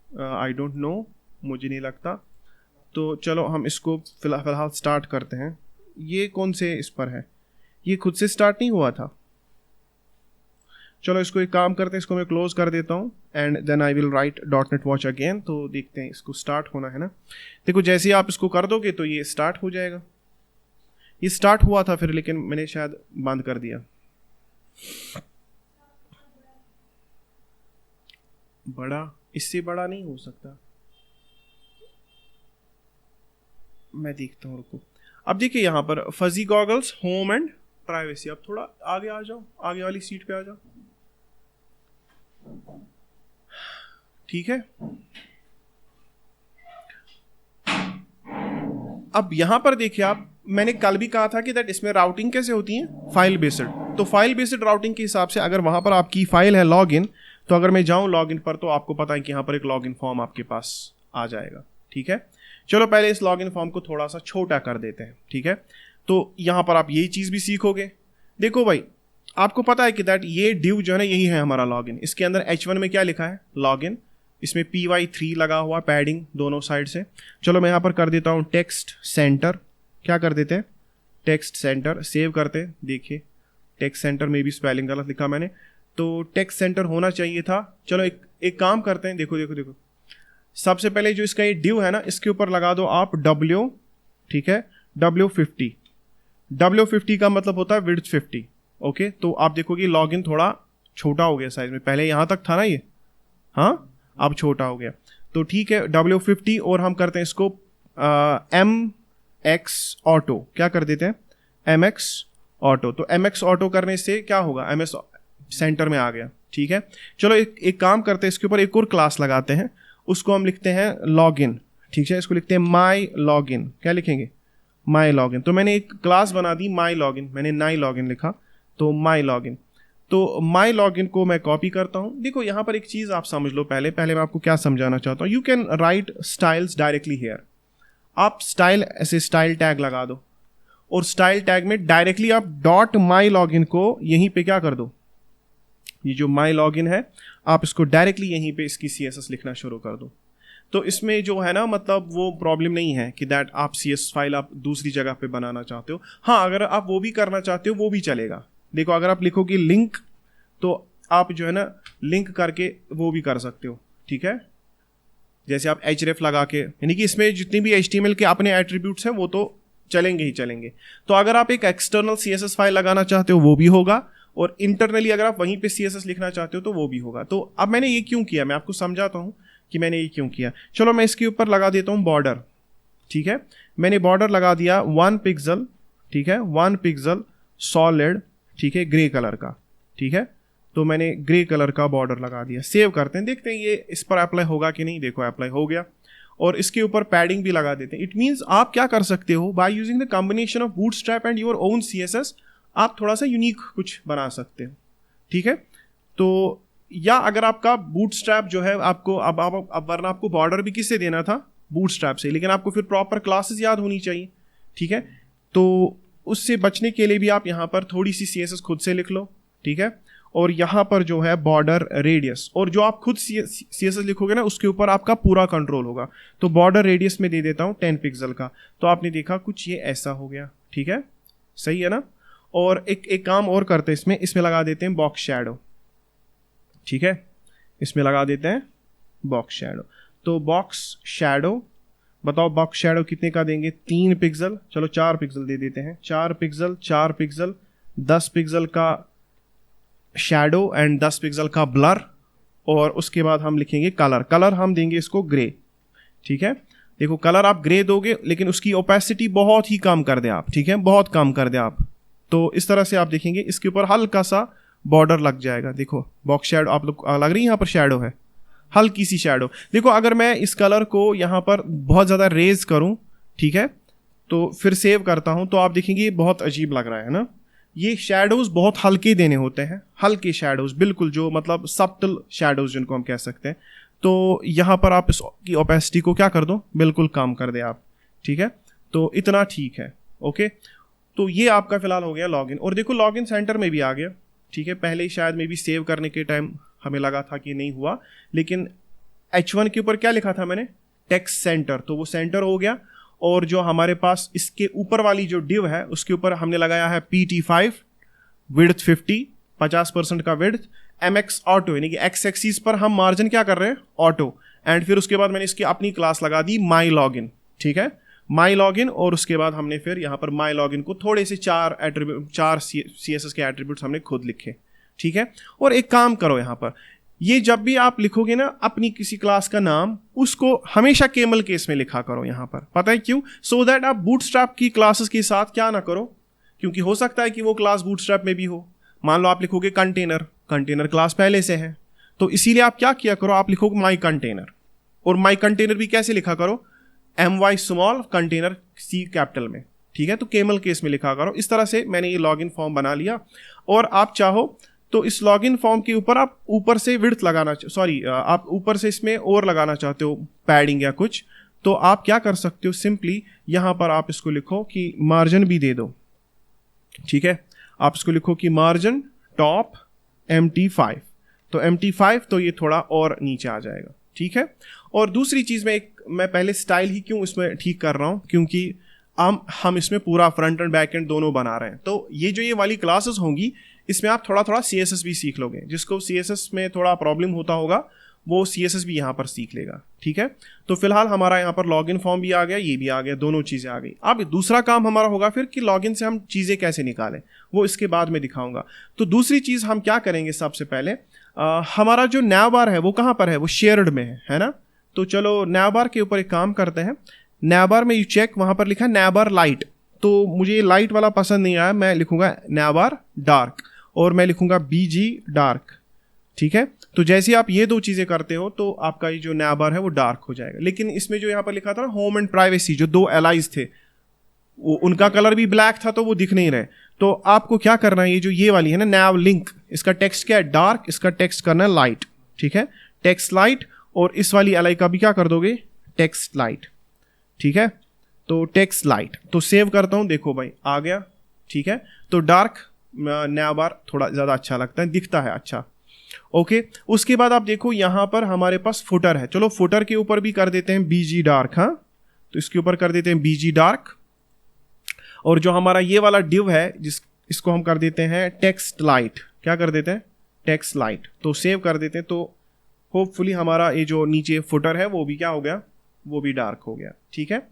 Speaker 1: आई डोंट नो, मुझे नहीं लगता। तो चलो हम इसको फिलहाल स्टार्ट करते हैं। ये कौन से इस पर है, ये खुद से स्टार्ट नहीं हुआ था। चलो इसको एक काम करते हैं, इसको मैं क्लोज कर देता हूँ and then I will write .NET Watch again. तो देखते हैं इसको स्टार्ट होना है ना। देखो जैसे ही आप इसको कर दोगे तो ये स्टार्ट हो जाएगा। ये स्टार्ट हुआ था फिर, लेकिन मैंने शायद बंद कर दिया। बड़ा, इससे बड़ा नहीं हो सकता, मैं देखता हूँ, रुको। अब देखिए यहाँ पर fuzzy goggles, home and privacy. अब थोड़ा आगे आ जाओ, आगे वाली सीट पे आ जाओ, ठीक है। अब यहां पर देखिए आप, मैंने कल भी कहा था कि दैट इसमें राउटिंग कैसे होती है, फाइल बेस्ड। तो फाइल बेस्ड राउटिंग के हिसाब से अगर वहां पर आपकी फाइल है लॉगिन, तो अगर मैं जाऊं लॉगिन पर तो आपको पता है कि यहां पर एक लॉगिन फॉर्म आपके पास आ जाएगा, ठीक है। चलो पहले इस लॉगिन फॉर्म को थोड़ा सा छोटा कर देते हैं, ठीक है। तो यहां पर आप यही चीज भी सीखोगे। देखो भाई, आपको पता है कि दैट ये डिव जो है ना, यही है हमारा लॉगिन। इसके अंदर H1 में क्या लिखा है, लॉगिन। इसमें py3 लगा हुआ, पैडिंग दोनों साइड से। चलो मैं यहां पर कर देता हूं टेक्स्ट सेंटर। क्या कर देते हैं, टेक्स्ट सेंटर। सेव करते हैं, देखिए टेक्स्ट सेंटर में भी स्पेलिंग गलत लिखा मैंने, तो टेक्स्ट सेंटर होना चाहिए था। चलो एक काम करते हैं, देखो देखो देखो, सबसे पहले जो इसका ये डिव है ना, इसके ऊपर लगा दो आप W, ठीक है, W50। W50 का मतलब होता है विड्थ 50, ओके। तो आप देखोगे लॉगिन थोड़ा छोटा हो गया साइज में, पहले यहां तक था ना ये, हाँ अब छोटा हो गया। तो ठीक है, W50, और हम करते हैं इसको MX ऑटो। क्या कर देते हैं, MX ऑटो। तो MX ऑटो करने से क्या होगा, MS सेंटर में आ गया, ठीक है। चलो एक काम करते हैं, इसके ऊपर एक और क्लास लगाते हैं, उसको हम लिखते हैं लॉगिन, ठीक है। इसको लिखते हैं माई लॉगिन। क्या लिखेंगे, माई लॉगिन। तो मैंने एक क्लास बना दी माई लॉगिन, मैंने नाई लॉगिन लिखा, तो माई लॉगिन। तो माई लॉगिन को मैं कॉपी करता हूं। देखो यहां पर एक चीज आप समझ लो, पहले मैं आपको क्या समझाना चाहता हूं। You can write styles directly here. आप स्टाइल, ऐसे स्टाइल टैग लगा दो, और स्टाइल टैग में डायरेक्टली आप .my login को यहीं पे क्या कर दो, ये जो my login है आप इसको डायरेक्टली यहीं पे इसकी CSS लिखना शुरू कर दो। तो इसमें जो है ना, मतलब वो प्रॉब्लम नहीं है कि दैट आप CSS फाइल आप दूसरी जगह पे बनाना चाहते हो। हाँ, अगर आप वो भी करना चाहते हो वो भी चलेगा। देखो अगर आप लिखोगे लिंक, तो आप जो है ना लिंक करके वो भी कर सकते हो, ठीक है। जैसे आप href लगा के, यानी कि इसमें जितनी भी HTML के अपने एट्रीब्यूट्स हैं वो तो चलेंगे ही चलेंगे। तो अगर आप एक एक्सटर्नल CSS फाइल लगाना चाहते हो वो भी होगा, और इंटरनली अगर आप वहीं पे CSS लिखना चाहते हो तो वो भी होगा। तो अब मैंने ये क्यों किया, मैं आपको समझाता हूँ कि मैंने ये क्यों किया। चलो मैं इसके ऊपर लगा देता हूँ बॉर्डर, ठीक है। मैंने बॉर्डर लगा दिया 1 पिक्सल, ठीक है, 1 पिक्सल सॉलिड, ठीक है, ग्रे कलर का, ठीक है। तो मैंने ग्रे कलर का बॉर्डर लगा दिया। सेव करते हैं, देखते हैं ये इस पर अप्लाई होगा कि नहीं। देखो अप्लाई हो गया, और इसके ऊपर पैडिंग भी लगा देते हैं। इट मीन्स आप क्या कर सकते हो, by using the combination of bootstrap and your own CSS, आप थोड़ा सा यूनिक कुछ बना सकते हो, ठीक है। तो या अगर आपका बूटस्ट्रैप जो है आपको अब वरना आपको बॉर्डर भी किससे देना था, बूटस्ट्रैप से, लेकिन आपको फिर प्रॉपर क्लासेस याद होनी चाहिए, ठीक है। तो उससे बचने के लिए भी आप यहाँ पर थोड़ी सी CSS खुद से लिख लो, ठीक है। और यहाँ पर जो है बॉर्डर रेडियस, और जो आप खुद CSS लिखोगे ना उसके ऊपर आपका पूरा कंट्रोल होगा। तो बॉर्डर रेडियस में दे देता हूँ 10 पिक्सल का। तो आपने देखा कुछ ये ऐसा हो गया, ठीक है, सही है ना। और एक काम और करते हैं, इसमें लगा देते हैं बॉक्स शैडो, ठीक है, इसमें लगा देते हैं बॉक्स शैडो। तो बॉक्स शैडो, बताओ बॉक्स शैडो कितने का देंगे, 3 पिक्सल, चलो 4 पिक्सल दे देते हैं, 4 पिक्सल 4 पिक्सल 10 पिक्सल का शैडो एंड 10 पिक्सल का ब्लर, और उसके बाद हम लिखेंगे कलर हम देंगे इसको ग्रे, ठीक है। देखो कलर आप ग्रे दोगे लेकिन उसकी ओपेसिटी बहुत ही कम कर दें आप, ठीक है, बहुत कम कर दें आप। तो इस तरह से आप देखेंगे इसके ऊपर हल्का सा बॉर्डर लग जाएगा। देखो बॉक्स शैडो आप लोग लग रही है, यहाँ पर शैडो है, हल्की सी शैडो। देखो अगर मैं इस कलर को यहाँ पर बहुत ज़्यादा रेज करूँ, ठीक है, तो फिर सेव करता हूँ, तो आप देखेंगे ये बहुत अजीब लग रहा है ना। ये शैडोज बहुत हल्के देने होते हैं, हल्के शैडोज, बिल्कुल जो मतलब सब्टल शैडोज जिनको हम कह सकते हैं। तो यहाँ पर आप इसकी ओपेसिटी को क्या कर दो, बिल्कुल कम कर दे आप, ठीक है। तो इतना ठीक है, ओके। तो ये आपका फिलहाल हो गया लॉगिन। और देखो लॉगिन सेंटर में भी आ गया, ठीक है। पहले ही शायद में भी सेव करने के टाइम हमें लगा था कि नहीं हुआ, लेकिन H1 के ऊपर क्या लिखा था मैंने, टेक्स्ट सेंटर, तो वो सेंटर हो गया। और जो हमारे पास इसके ऊपर वाली जो डिव है उसके ऊपर हमने लगाया है PT5, विड्थ 50% का विड्थ, MX ऑटो, यानी कि X एक्सिस पर हम मार्जिन क्या कर रहे हैं, ऑटो। एंड फिर उसके बाद मैंने इसकी अपनी क्लास लगा दी माई लॉगिन, ठीक है, माई लॉगिन। और उसके बाद हमने फिर यहाँ पर माई लॉगिन को थोड़े से 4 CSS के एट्रीब्यूट्स हमने खुद लिखे, ठीक है। और एक काम करो, यहाँ पर ये जब भी आप लिखोगे ना अपनी किसी क्लास का नाम, उसको हमेशा केमल केस में लिखा करो यहाँ पर। पता है क्यों? सो दैट आप बूटस्ट्रैप की क्लासेस के साथ क्या ना करो, क्योंकि हो सकता है कि वो क्लास बूटस्ट्रैप में भी हो। मान लो आप लिखोगे कंटेनर क्लास पहले से है, तो इसीलिए आप क्या किया करो, आप लिखोगे माई कंटेनर। और माई कंटेनर भी कैसे लिखा करो, MY small container C capital में, ठीक है। तो केमल केस में लिखा करो। इस तरह से मैंने ये लॉगिन फॉर्म बना लिया। और आप चाहो तो इस लॉगिन फॉर्म के ऊपर आप ऊपर से विड्थ लगाना, आप ऊपर से इसमें और लगाना चाहते हो पैडिंग या कुछ, तो आप क्या कर सकते हो, सिंपली यहाँ पर आप इसको लिखो कि मार्जिन भी दे दो, ठीक है। आप इसको लिखो कि मार्जिन टॉप MT5, तो MT5, तो ये थोड़ा और नीचे आ जाएगा, ठीक है। और दूसरी चीज़ मैं पहले स्टाइल ही क्यों इसमें ठीक कर रहा हूँ, क्योंकि हम इसमें पूरा फ्रंट एंड बैक एंड दोनों बना रहे हैं। तो ये वाली क्लासेस होंगी, इसमें आप थोड़ा CSS भी सीख लोगे। जिसको CSS में थोड़ा प्रॉब्लम होता होगा वो CSS भी यहाँ पर सीख लेगा, ठीक है। तो फिलहाल हमारा यहाँ पर लॉगिन फॉर्म भी आ गया, ये भी आ गया, दोनों चीज़ें आ गई। अब दूसरा काम हमारा होगा फिर कि लॉगिन से हम चीज़ें कैसे निकालें, वो इसके बाद में दिखाऊंगा। तो दूसरी चीज़ हम क्या करेंगे, सबसे पहले हमारा जो नैव बार है वो कहाँ पर है, वो शेयर्ड में है ना। तो चलो नैव बार के ऊपर एक काम करते हैं। नैव बार में यू चेक, वहाँ पर लिखा है नैव बार लाइट, तो मुझे लाइट वाला पसंद नहीं आया, मैं लिखूंगा नैव बार डार्क, और मैं लिखूंगा BG डार्क, ठीक है। तो जैसे आप ये 2 चीज़ें करते हो तो आपका ये जो नैव बार है वो डार्क हो जाएगा। लेकिन इसमें जो यहाँ पर लिखा था ना होम एंड प्राइवेसी, जो 2 एलाइज थे वो उनका कलर भी ब्लैक था, तो वो दिख नहीं रहे। तो आपको क्या करना है, ये वाली है ना नैव लिंक, इसका टेक्स्ट क्या है, डार्क, इसका टेक्स्ट करना है लाइट, ठीक है, टेक्स्ट लाइट। और इस वाली एलाई का भी क्या कर दोगे, टेक्स्ट लाइट, ठीक है। तो टेक्स्ट लाइट, तो सेव करता हूँ, देखो भाई आ गया, ठीक है। तो डार्क नया बार थोड़ा ज़्यादा अच्छा लगता है, दिखता है अच्छा, ओके। उसके बाद आप देखो यहाँ पर हमारे पास फुटर है, चलो फुटर के ऊपर भी कर देते हैं BG डार्क, हाँ, तो इसके ऊपर कर देते हैं BG डार्क। और जो हमारा ये वाला डिव है इसको हम कर देते हैं टेक्स्ट लाइट, क्या कर देते हैं, टेक्स्ट लाइट। तो सेव कर देते हैं, तो होपफुली हमारा ये जो नीचे फुटर है वो भी क्या हो गया, वो भी डार्क हो गया, ठीक है,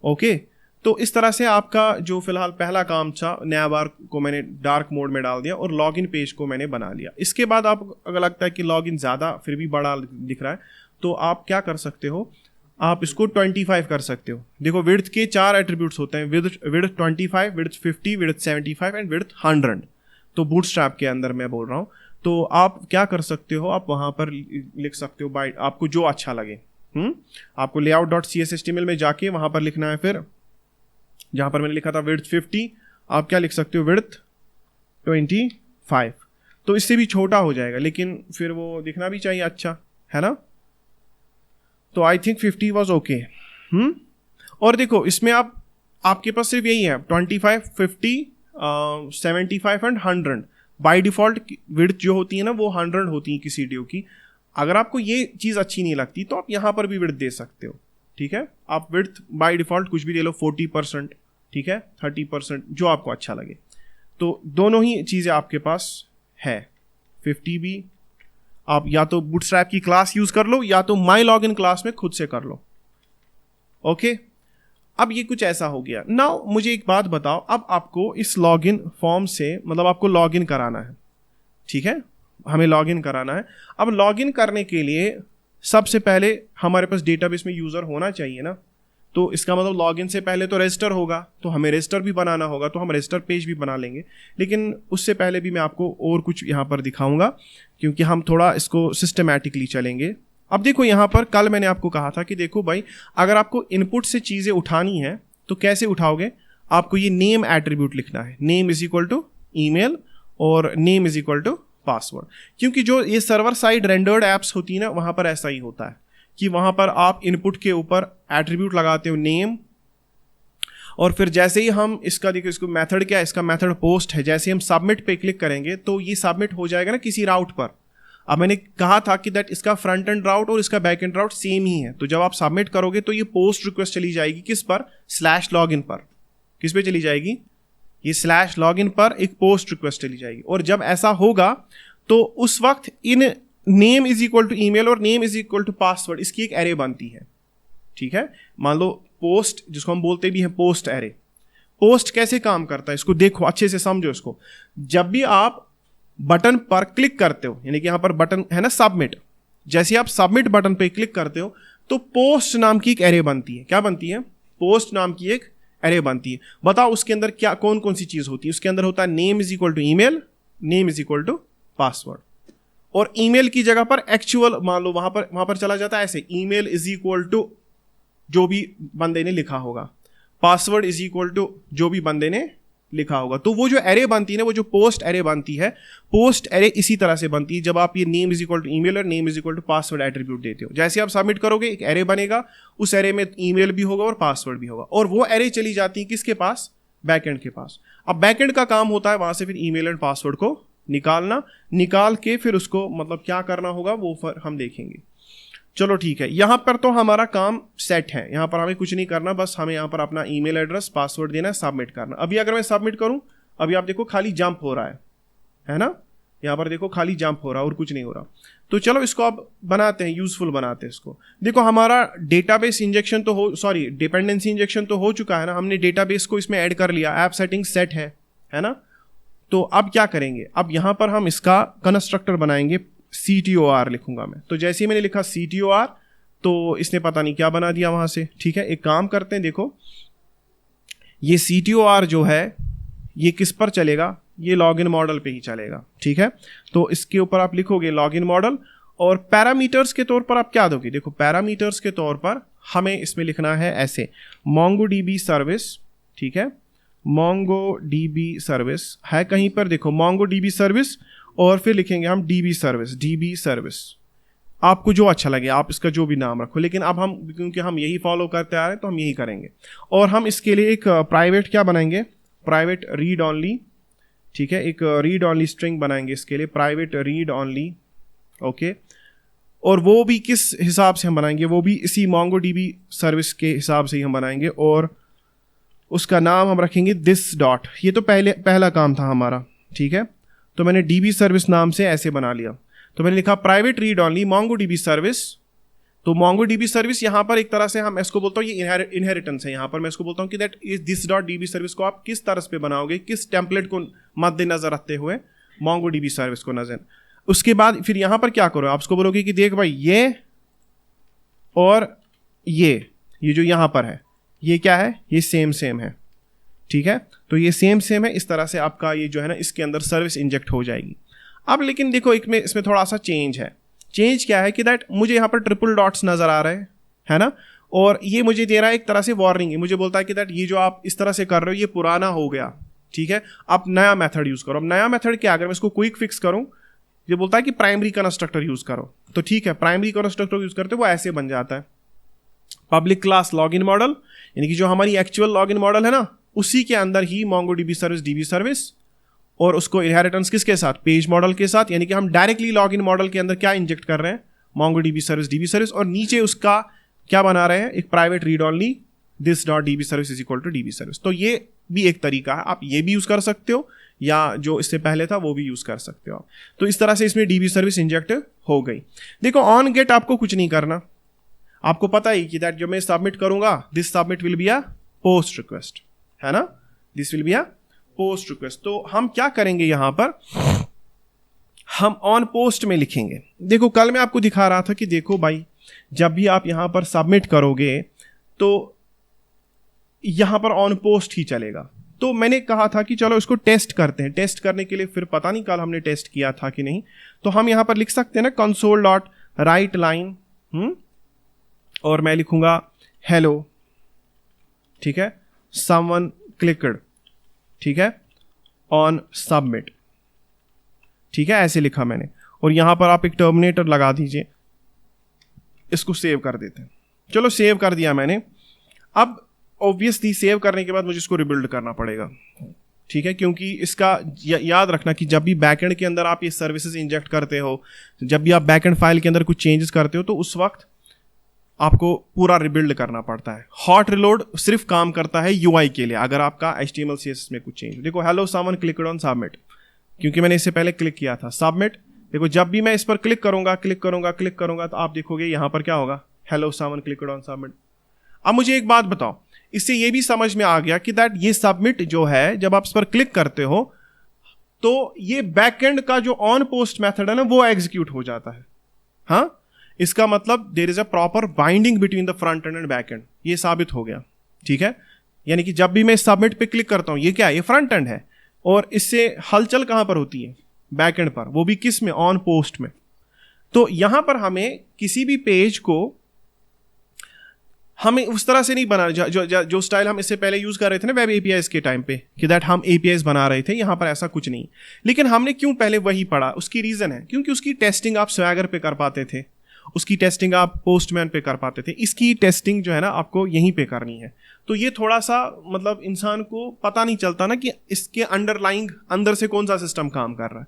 Speaker 1: ओके। तो इस तरह से आपका जो फिलहाल पहला काम था, नया बार को मैंने डार्क मोड में डाल दिया और लॉगिन पेज को मैंने बना लिया। इसके बाद आप अगर लगता है कि लॉगिन ज़्यादा फिर भी बड़ा दिख रहा है, तो आप क्या कर सकते हो, आप इसको 25 कर सकते हो। देखो विड्थ के 4 एट्रीब्यूट्स होते हैं, width 25, width 50, width 75 and width 100। तो बूटस्ट्रैप के अंदर मैं बोल रहा हूँ। तो आप क्या कर सकते हो, आप वहाँ पर लिख सकते हो बाय आपको जो अच्छा लगे। आपको layout.cshtml में जाके वहाँ पर लिखना है, फिर जहाँ पर मैंने लिखा था विड्थ 50, आप क्या लिख सकते हो, विड्थ 25। तो इससे भी छोटा हो जाएगा, लेकिन फिर वो दिखना भी चाहिए अच्छा, है ना। तो आई थिंक 50 वॉज ओके। और देखो इसमें आपके पास सिर्फ यही है 25, 50, 75 एंड 100। बाय डिफॉल्ट विड्थ जो होती है ना वो 100 होती है किसी डिव की। अगर आपको ये चीज़ अच्छी नहीं लगती तो आप यहाँ पर भी विड्थ दे सकते हो, ठीक है। आप विड्थ बाय डिफॉल्ट कुछ भी दे लो, 40%, ठीक है, 30%, जो आपको अच्छा लगे। तो दोनों ही चीज़ें आपके पास है। 50 भी आप या तो बूटस्ट्रैप की क्लास यूज कर लो या तो माई लॉग इन क्लास में खुद से कर लो। ओके, अब ये कुछ ऐसा हो गया। नाउ मुझे एक बात बताओ, अब आपको इस लॉगिन फॉर्म से मतलब आपको लॉगिन कराना है, ठीक है, हमें लॉगिन कराना है। अब लॉगिन करने के लिए सबसे पहले हमारे पास डेटाबेस में यूज़र होना चाहिए ना, तो इसका मतलब लॉगिन से पहले तो रजिस्टर होगा, तो हमें रजिस्टर भी बनाना होगा, तो हम रजिस्टर पेज भी बना लेंगे। लेकिन उससे पहले भी मैं आपको और कुछ यहाँ पर दिखाऊंगा, क्योंकि हम थोड़ा इसको सिस्टमैटिकली चलेंगे। अब देखो यहाँ पर कल मैंने आपको कहा था कि देखो भाई, अगर आपको इनपुट से चीज़ें उठानी है तो कैसे उठाओगे, आपको ये नेम एट्रीब्यूट लिखना है, name is equal to email और name is equal to password. क्योंकि जो ये सर्वर साइड रेंडर्ड ऐप्स होती है ना, वहाँ पर ऐसा ही होता है कि वहाँ पर आप इनपुट के ऊपर एट्रीब्यूट लगाते हो नेम, और फिर जैसे ही हम इसका देखो, इसको मेथड क्या है, इसका मेथड पोस्ट है, जैसे हम सबमिट पे क्लिक करेंगे तो ये सबमिट हो जाएगा ना किसी राउट पर। अब मैंने कहा था कि दैट इसका फ्रंट एंड राउट और इसका बैक एंड राउट सेम ही है, तो जब आप सबमिट करोगे तो ये पोस्ट रिक्वेस्ट चली जाएगी किस पर, /login पर। किस पे चली जाएगी, ये /login पर एक पोस्ट रिक्वेस्ट चली जाएगी। और जब ऐसा होगा तो उस वक्त इन name is equal to email और name is equal to password इसकी एक एरे बनती है, ठीक है। मान लो पोस्ट, जिसको हम बोलते भी हैं पोस्ट एरे। पोस्ट कैसे काम करता है इसको देखो, अच्छे से समझो इसको। जब भी आप बटन पर क्लिक करते हो, यानी कि यहां पर बटन है ना सबमिट, जैसे आप सबमिट बटन पे क्लिक करते हो तो पोस्ट नाम की एक एरे बनती है। क्या बनती है, पोस्ट नाम की एक एरे बनती है। बताओ उसके अंदर क्या कौन कौन सी चीज होती है। उसके अंदर होता है name is equal to email, name is equal to password, और ईमेल की जगह पर एक्चुअल मान लो वहां पर चला जाता है ऐसे, ईमेल इज इक्वल टू जो भी बंदे ने लिखा होगा, पासवर्ड इज इक्वल टू जो भी बंदे ने लिखा होगा। तो वो जो एरे बनती है ना, वो जो पोस्ट एरे बनती है, पोस्ट एरे इसी तरह से बनती है जब आप ये name is equal to email और name is equal to password attribute देते हो। जैसे आप सबमिट करोगे एक एरे बनेगा, उस एरे में ईमेल भी होगा और पासवर्ड भी होगा, और वो एरे चली जाती है किसके पास, बैकएंड के पास। अब बैकएंड का काम होता है वहां से फिर ईमेल एंड पासवर्ड को निकालना, निकाल के फिर उसको मतलब क्या करना होगा वो फिर हम देखेंगे। चलो ठीक है, यहां पर तो हमारा काम सेट है, यहां पर हमें कुछ नहीं करना, बस हमें यहां पर अपना ईमेल एड्रेस पासवर्ड देना है, सबमिट करना। अभी अगर मैं सबमिट करूं, अभी आप देखो खाली जंप हो रहा है ना, यहां पर देखो खाली जंप हो रहा है और कुछ नहीं हो रहा। तो चलो इसको अब बनाते हैं, यूजफुल बनाते हैं इसको। देखो हमारा डेटाबेस इंजेक्शन तो हो, सॉरी डिपेंडेंसी इंजेक्शन तो हो चुका है ना, हमने डेटाबेस को इसमें ऐड कर लिया, ऐप सेटिंग सेट है ना। तो अब क्या करेंगे, अब यहां पर हम इसका कंस्ट्रक्टर बनाएंगे, CTOR लिखूंगा मैं। तो जैसे ही मैंने लिखा CTOR तो इसने पता नहीं क्या बना दिया वहां से, ठीक है। एक काम करते हैं, देखो ये CTOR जो है ये किस पर चलेगा, ये लॉगिन मॉडल पे ही चलेगा, ठीक है। तो इसके ऊपर आप लिखोगे लॉगिन मॉडल, और पैरामीटर्स के तौर पर आप क्या दोगे, देखो पैरामीटर्स के तौर पर हमें इसमें लिखना है ऐसे, MongoDB सर्विस, ठीक है। MongoDB सर्विस है कहीं पर, देखो MongoDB सर्विस, और फिर लिखेंगे हम DB सर्विस। आपको जो अच्छा लगे आप इसका जो भी नाम रखो, लेकिन अब हम क्योंकि हम यही फॉलो करते आ रहे हैं तो हम यही करेंगे। और हम इसके लिए एक प्राइवेट क्या बनाएंगे, प्राइवेट रीड ऑनली, ठीक है, एक रीड ऑनली स्ट्रिंग बनाएंगे इसके लिए, प्राइवेट रीड ऑनली, ओके। और वो भी किस हिसाब से हम बनाएंगे, वो भी इसी MongoDB सर्विस के हिसाब से ही हम बनाएंगे, और उसका नाम हम रखेंगे दिस डॉट। ये तो पहला काम था हमारा, ठीक है। तो मैंने DB सर्विस नाम से ऐसे बना लिया, तो मैंने लिखा private read only MongoDB service. तो MongoDB सर्विस यहाँ पर एक तरह से हम इसको बोलता हूँ, ये इनहेरिटेंस है। यहाँ पर मैं इसको बोलता हूँ कि that is this dot DB service को आप किस तरह पे बनाओगे, किस टेम्पलेट को मद्देनजर रखते हुए MongoDB सर्विस को नजर। उसके बाद फिर यहाँ पर क्या करो, आप उसको बोलोगे कि देख भाई ये और ये जो यहाँ पर है ये क्या है, ये सेम है, ठीक है। तो ये सेम है, इस तरह से आपका ये जो है ना इसके अंदर सर्विस इंजेक्ट हो जाएगी। अब लेकिन देखो इसमें थोड़ा सा चेंज है। चेंज क्या है कि दैट मुझे यहाँ पर ट्रिपल डॉट्स नजर आ रहे हैं, है ना, और ये मुझे दे रहा है एक तरह से वार्निंग है, मुझे बोलता है कि दैट ये जो आप इस तरह से कर रहे हो ये पुराना हो गया, ठीक है, आप नया मेथड यूज करो। अब नया मेथड क्या, अगर मैं इसको क्विक फिक्स करूं, ये बोलता है कि प्राइमरी कंस्ट्रक्टर यूज करो, तो ठीक है प्राइमरी कंस्ट्रक्टर यूज करते वो ऐसे बन जाता है, पब्लिक क्लास लॉगिन मॉडल, यानी कि जो हमारी एक्चुअल लॉगिन मॉडल है ना उसी के अंदर ही MongoDB सर्विस DB सर्विस, और उसको इनहेरिटेंस किसके साथ, पेज मॉडल के साथ, यानी कि हम डायरेक्टली लॉगिन मॉडल के अंदर क्या इंजेक्ट कर रहे हैं, MongoDB सर्विस DB सर्विस, और नीचे उसका क्या बना रहे हैं, एक private read only this dot DB service is equal to DB service. तो ये भी एक तरीका है, आप ये भी यूज कर सकते हो, या जो इससे पहले था वो भी यूज़ कर सकते हो आप। तो इस तरह से इसमें DB सर्विस इंजेक्ट हो गई। देखो ऑन गेट आपको कुछ नहीं करना, आपको पता ही कि दैट जो मैं सबमिट करूंगा this submit will be a post request, है ना, this will be a post request. तो हम क्या करेंगे यहां पर, हम ऑन पोस्ट में लिखेंगे। देखो कल मैं आपको दिखा रहा था कि देखो भाई जब भी आप यहां पर सबमिट करोगे तो यहां पर ऑन पोस्ट ही चलेगा। तो मैंने कहा था कि चलो इसको टेस्ट करते हैं, टेस्ट करने के लिए फिर पता नहीं कल हमने टेस्ट किया था कि नहीं, तो हम यहां पर लिख सकते हैं ना console.writeLine, और मैं लिखूंगा हेलो, ठीक है, समवन क्लिक्ड, ठीक है, ऑन सबमिट, ठीक है, ऐसे लिखा मैंने। और यहां पर आप एक टर्मिनेटर लगा दीजिए, इसको सेव कर देते हैं। चलो सेव कर दिया मैंने। अब ऑब्वियसली सेव करने के बाद मुझे इसको रिबिल्ड करना पड़ेगा, ठीक है, क्योंकि इसका याद रखना कि जब भी बैकएंड के अंदर आप ये सर्विसेज इंजेक्ट करते हो, जब भी आप बैकएंड फाइल के अंदर कुछ चेंजेस करते हो, तो उस वक्त आपको पूरा रिबिल्ड करना पड़ता है। हॉट रिलोड सिर्फ काम करता है UI के लिए, अगर आपका HTML CSS में कुछ चेंज। देखो hello someone clicked on submit, क्योंकि मैंने इससे पहले क्लिक किया था सबमिट। देखो जब भी मैं इस पर क्लिक करूंगा तो आप देखोगे यहां पर क्या होगा, hello someone clicked on submit. अब मुझे एक बात बताओ, इससे ये भी समझ में आ गया कि दैट ये सबमिट जो है जब आप इस पर क्लिक करते हो तो ये बैकएंड का जो ऑन पोस्ट मेथड है ना वो एग्जीक्यूट हो जाता है। हाँ, इसका मतलब there is a proper binding between the front end back end, ये साबित हो गया, ठीक है। यानी कि जब भी मैं सबमिट पे क्लिक करता हूं, ये क्या है, ये फ्रंट एंड है, और इससे हलचल कहां पर होती है, बैक एंड पर, वो भी किस में, ऑन पोस्ट में। तो यहां पर हमें किसी भी पेज को हमें उस तरह से नहीं बनाना जो स्टाइल हम इससे पहले यूज कर रहे थे ना वेब एपीआईज के टाइम पे, कि दैट हम एपीआईज बना रहे थे, यहां पर ऐसा कुछ नहीं। लेकिन हमने क्यों पहले वही पढ़ा, उसकी रीजन है क्योंकि उसकी टेस्टिंग आप स्वैगर पे कर पाते थे, उसकी टेस्टिंग आप पोस्टमैन पे कर पाते थे, इसकी टेस्टिंग जो है ना आपको यहीं पे करनी है। तो ये थोड़ा सा मतलब इंसान को पता नहीं चलता ना कि इसके अंडरलाइंग अंदर से कौन सा सिस्टम काम कर रहा है।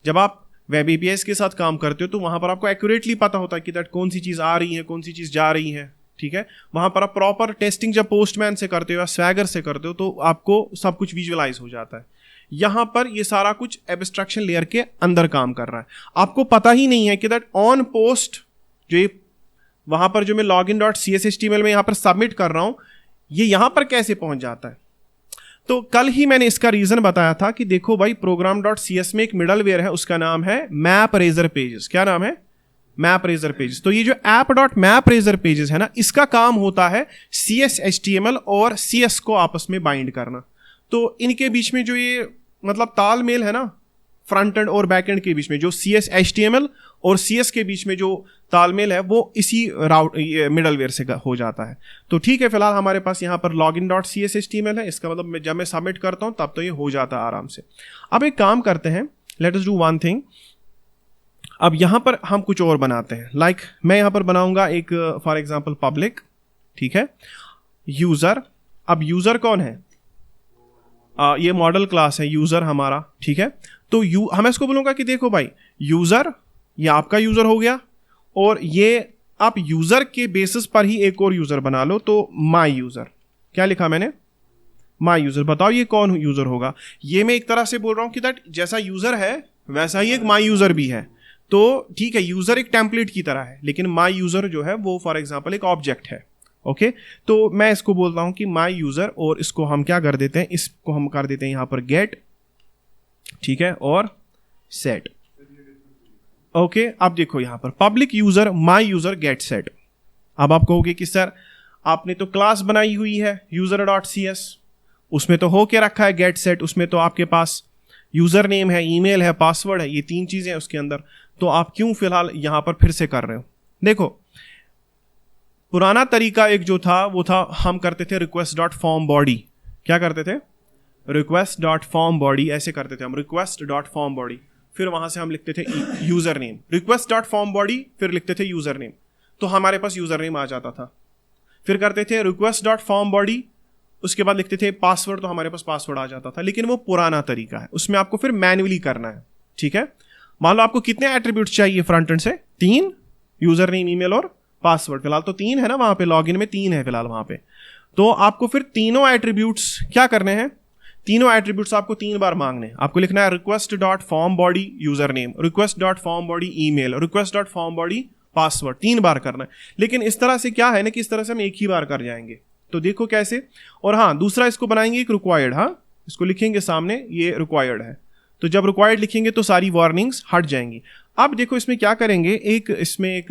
Speaker 1: जब आप वेब एपीआईज के साथ काम करते हो तो वहां पर आपको एक्यूरेटली पता होता है कि दैट कौन सी चीज आ रही है, कौन सी चीज जा रही है, ठीक है। वहां पर आप प्रॉपर टेस्टिंग जब पोस्टमैन से करते हो या स्वैगर से करते हो तो आपको सब कुछ विजुअलाइज हो जाता है। यहां पर ये सारा कुछ एब्स्ट्रैक्शन लेयर के अंदर काम कर रहा है, आपको पता ही नहीं है कि दैट ऑन पोस्ट जो ये वहां पर जो मैं login.cshtml में यहां पर सबमिट कर रहा हूं, ये यहां पर कैसे पहुंच जाता है। तो कल ही मैंने इसका रीजन बताया था कि देखो भाई program.cs में एक मिडलवेयर है, उसका नाम है MapRaiser Pages। क्या नाम है, MapRaiser Pages। तो ये जो app.MapRaiser Pages है ना, इसका काम होता है CS HTML और CS को आपस में बाइंड करना। तो इनके बीच में जो ये मतलब तालमेल है ना, फ्रंट एंड और बैक एंड के बीच में जो CS HTML और CS के बीच में जो तालमेल है वो इसी राउट मिडलवेयर से हो जाता है। तो ठीक है, फिलहाल हमारे पास यहाँ पर login.cshtml है, इसका मतलब जब मैं सबमिट करता हूँ तब तो ये हो जाता है आराम से। अब एक काम करते हैं, let us do one thing. अब यहाँ पर हम कुछ और बनाते हैं, लाइक मैं यहाँ पर बनाऊंगा एक फॉर एग्जाम्पल पब्लिक, ठीक है, यूजर। अब यूजर कौन है, ये मॉडल क्लास है यूजर हमारा, ठीक है। तो हम इसको बोलूंगा कि देखो भाई यूजर, ये आपका यूजर हो गया, और ये आप यूजर के बेसिस पर ही एक और यूजर बना लो, तो माई यूजर। क्या लिखा मैंने, माई यूजर। बताओ ये कौन यूजर होगा। ये मैं एक तरह से बोल रहा हूं कि दैट जैसा यूजर है वैसा ही एक माई यूजर भी है। तो ठीक है, यूजर एक टेम्पलेट की तरह है, लेकिन माई यूजर जो है वो फॉर एग्जाम्पल एक ऑब्जेक्ट है। ओके, तो मैं इसको बोलता हूं कि माई यूजर, और इसको हम क्या कर देते हैं, इसको हम कर देते हैं यहां पर गेट, ठीक है, और सेट। ओके, अब देखो यहां पर public user my user get set. अब आप कहोगे कि सर आपने तो क्लास बनाई हुई है user.cs, उसमें तो हो के रखा है गेट सेट, उसमें तो आपके पास यूजर नेम है, ईमेल है, पासवर्ड है, ये 3 चीजें हैं उसके अंदर, तो आप क्यों फिलहाल यहां पर फिर से कर रहे हो। देखो पुराना तरीका एक जो था वो था, हम करते थे request.formBody। क्या करते थे, request.formBody, ऐसे करते थे हम, request.formBody, फिर वहां से हम लिखते थे यूजर नेम, request.formBody, फिर लिखते थे यूजर नेम, तो हमारे पास यूजर नेम आ जाता था। फिर करते थे request.formBody, उसके बाद लिखते थे पासवर्ड, तो हमारे पास पासवर्ड आ जाता था। लेकिन वो पुराना तरीका है, उसमें आपको फिर मैन्युअली करना है, ठीक है। मान लो आपको कितने एट्रीब्यूट्स चाहिए फ्रंट एंड से, 3, यूजर नेम, ईमेल और पासवर्ड। फिलहाल तो 3 है ना, वहां पे लॉगिन में 3 है फिलहाल वहां पे। तो आपको फिर तीनों एट्रीब्यूट्स क्या करने हैं, तीनों एट्रीब्यूट्स आपको 3 बार मांगने हैं। आपको लिखना है request dot form body user name, request dot form body email, request dot form body password, 3 बार करना है। लेकिन इस तरह से क्या है ना कि इस तरह से हम एक ही बार कर जाएंगे। तो देखो कैसे। और हाँ, दूसरा इसको बनाएंगे एक रिक्वायर्ड, हाँ इसको लिखेंगे सामने, ये रिक्वायर्ड है। तो जब रिक्वायर्ड लिखेंगे तो सारी वार्निंग्स हट जाएंगी। अब देखो इसमें क्या करेंगे, एक इसमें एक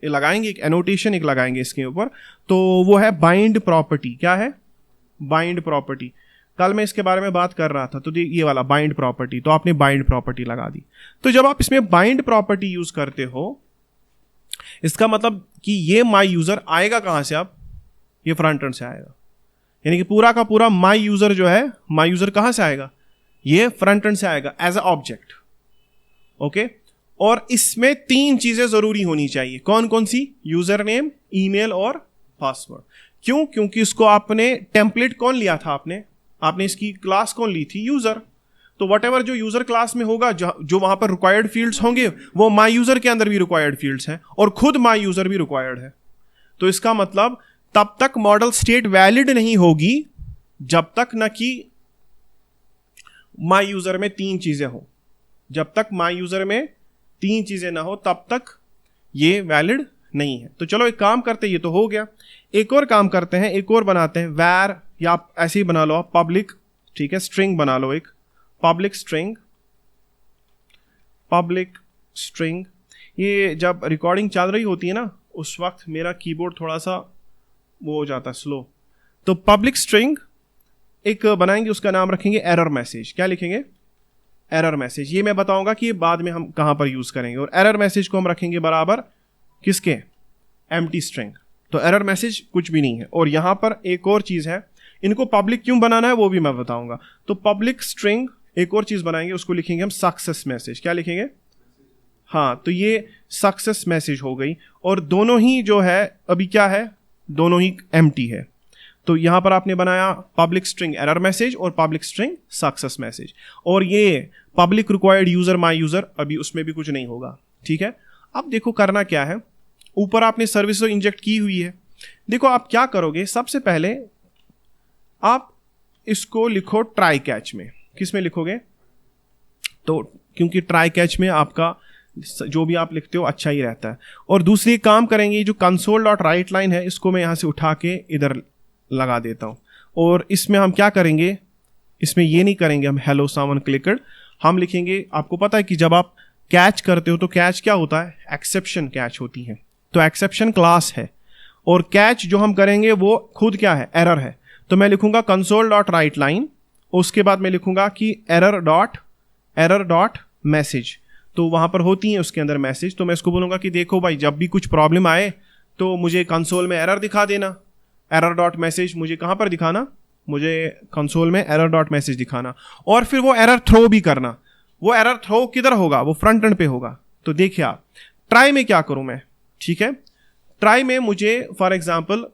Speaker 1: लगाएंगे, एक एनोटेशन एक लगाएंगे इसके ऊपर, तो वो है बाइंड प्रॉपर्टी। क्या है? Bind property. कल मैं इसके बारे में बात कर रहा था, तो ये वाला बाइंड प्रॉपर्टी, तो आपने बाइंड प्रॉपर्टी लगा दी। तो जब आप इसमें बाइंड प्रॉपर्टी यूज करते हो, इसका मतलब कि ये माई यूजर आएगा कहां से? आप ये फ्रंट एंड से आएगा, यानी कि पूरा का पूरा माई यूजर जो है, माई यूजर कहां से आएगा? ये फ्रंट एंड से आएगा एज अ ऑब्जेक्ट। ओके, और इसमें 3 चीजें जरूरी होनी चाहिए। कौन कौन सी? यूजर नेम, ईमेल और पासवर्ड। क्यों? क्योंकि इसको आपने टेम्पलेट कौन लिया था? आपने इसकी क्लास कौन ली थी? यूजर। तो व्हाटएवर जो यूजर क्लास में होगा, जो वहां पर रिक्वायर्ड फील्ड्स होंगे, वो माई यूजर के अंदर भी रिक्वायर्ड फील्ड्स हैं, और खुद माई यूजर भी रिक्वायर्ड है। तो इसका मतलब तब तक मॉडल स्टेट वैलिड नहीं होगी जब तक न कि माई यूजर में 3 चीजें हो। जब तक माई यूजर में 3 चीजें ना हो तब तक ये वैलिड नहीं है। तो चलो एक काम करते हैं, ये तो हो गया। एक और काम करते हैं, एक और बनाते हैं, वैर, या आप ऐसे ही बना लो, आप पब्लिक, ठीक है, स्ट्रिंग बना लो, एक पब्लिक स्ट्रिंग। ये जब रिकॉर्डिंग चल रही होती है ना, उस वक्त मेरा कीबोर्ड थोड़ा सा वो हो जाता है स्लो। तो पब्लिक स्ट्रिंग एक बनाएंगे, उसका नाम रखेंगे एरर मैसेज। क्या लिखेंगे? Error message. ये मैं बताऊंगा कि बाद में हम कहां पर यूज करेंगे। और एरर मैसेज को हम रखेंगे बराबर किसके? Empty string. तो एरर मैसेज कुछ भी नहीं है। और यहां पर एक और चीज है, इनको पब्लिक क्यों बनाना है वो भी मैं बताऊंगा। तो पब्लिक स्ट्रिंग एक और चीज बनाएंगे, उसको लिखेंगे हम सक्सेस मैसेज। क्या लिखेंगे? हाँ, तो ये सक्सेस मैसेज हो गई। और दोनों ही जो है अभी क्या है, दोनों ही एम्प्टी है। तो यहां पर आपने बनाया पब्लिक स्ट्रिंग एरर मैसेज और पब्लिक स्ट्रिंग सक्सेस मैसेज। और ये public required user my user, अभी उसमें भी कुछ नहीं होगा। ठीक है, अब देखो करना क्या है। ऊपर आपने सर्विस इंजेक्ट की हुई है। देखो आप क्या करोगे, सबसे पहले आप इसको लिखो ट्राई कैच में। किस में लिखोगे? तो क्योंकि ट्राई कैच में आपका जो भी आप लिखते हो अच्छा ही रहता है। और दूसरी काम करेंगे, जो कंसोल डॉट राइट लाइन है, इसको मैं यहां से उठा के इधर लगा देता हूं। और इसमें हम क्या करेंगे, इसमें ये नहीं करेंगे हम हेलो समवन क्लिकड, हम लिखेंगे, आपको पता है कि जब आप कैच करते हो तो कैच क्या होता है? एक्सेप्शन कैच होती है। तो एक्सेप्शन क्लास है, और कैच जो हम करेंगे वो खुद क्या है? एरर है। तो मैं लिखूंगा कंसोल डॉट राइट लाइन, उसके बाद मैं लिखूंगा कि एरर डॉट मैसेज। तो वहां पर होती है उसके अंदर मैसेज। तो मैं इसको बोलूंगा कि देखो भाई, जब भी कुछ प्रॉब्लम आए तो मुझे कंसोल में एरर दिखा देना। एरर डॉट मैसेज मुझे कहां पर दिखाना? मुझे कंसोल में एरर डॉट मैसेज दिखाना। और फिर वो एरर थ्रो भी करना। वो एरर थ्रो किधर होगा? वो फ्रंट एंड पे होगा। तो देखिए आप, ट्राई में क्या करूं मैं, ठीक है, ट्राई में मुझे फॉर एग्जाम्पल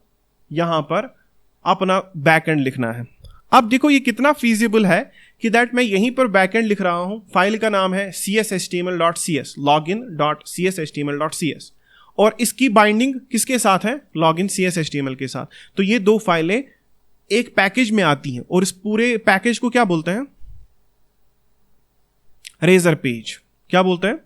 Speaker 1: यहां पर अपना बैकएंड लिखना है। अब देखो ये कितना फीजिबल है कि दैट मैं यहीं पर बैकएंड लिख रहा हूं। फाइल का नाम है cshtml.cs, login.cshtml.cs, और इसकी बाइंडिंग किसके साथ है? लॉगिन CSHTML के साथ। तो ये 2 फाइलें एक पैकेज में आती हैं, और इस पूरे पैकेज को क्या बोलते हैं? Razor page. क्या बोलते हैं?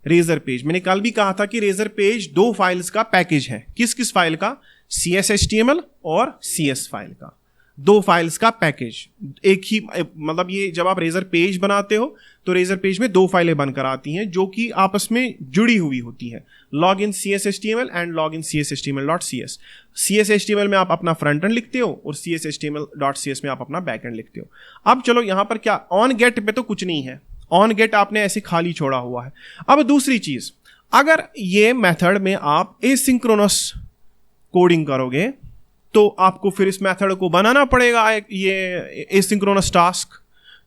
Speaker 1: Razor page. मैंने कल भी कहा था कि रेजर पेज 2 फाइल्स का पैकेज है। किस किस फाइल का? CSHTML और CS फाइल का, 2 फाइल्स का पैकेज। एक ही मतलब ये जब आप रेजर पेज बनाते हो तो रेजर पेज में 2 फाइलें बनकर आती हैं जो कि आपस में जुड़ी हुई होती है, login CSHTML and login CSHTML.cs। CSHTML में आप अपना फ्रंट एंड लिखते हो और CSHTML.cs में आप अपना बैक एंड लिखते हो। अब चलो यहां पर क्या, ऑन गेट पे तो कुछ नहीं है, ऑन गेट आपने ऐसे खाली छोड़ा हुआ है। अब दूसरी चीज, अगर ये मेथड में आप एसिंक्रोनस कोडिंग करोगे तो आपको फिर इस मेथड को बनाना पड़ेगा ये एसिंक्रोनस टास्क।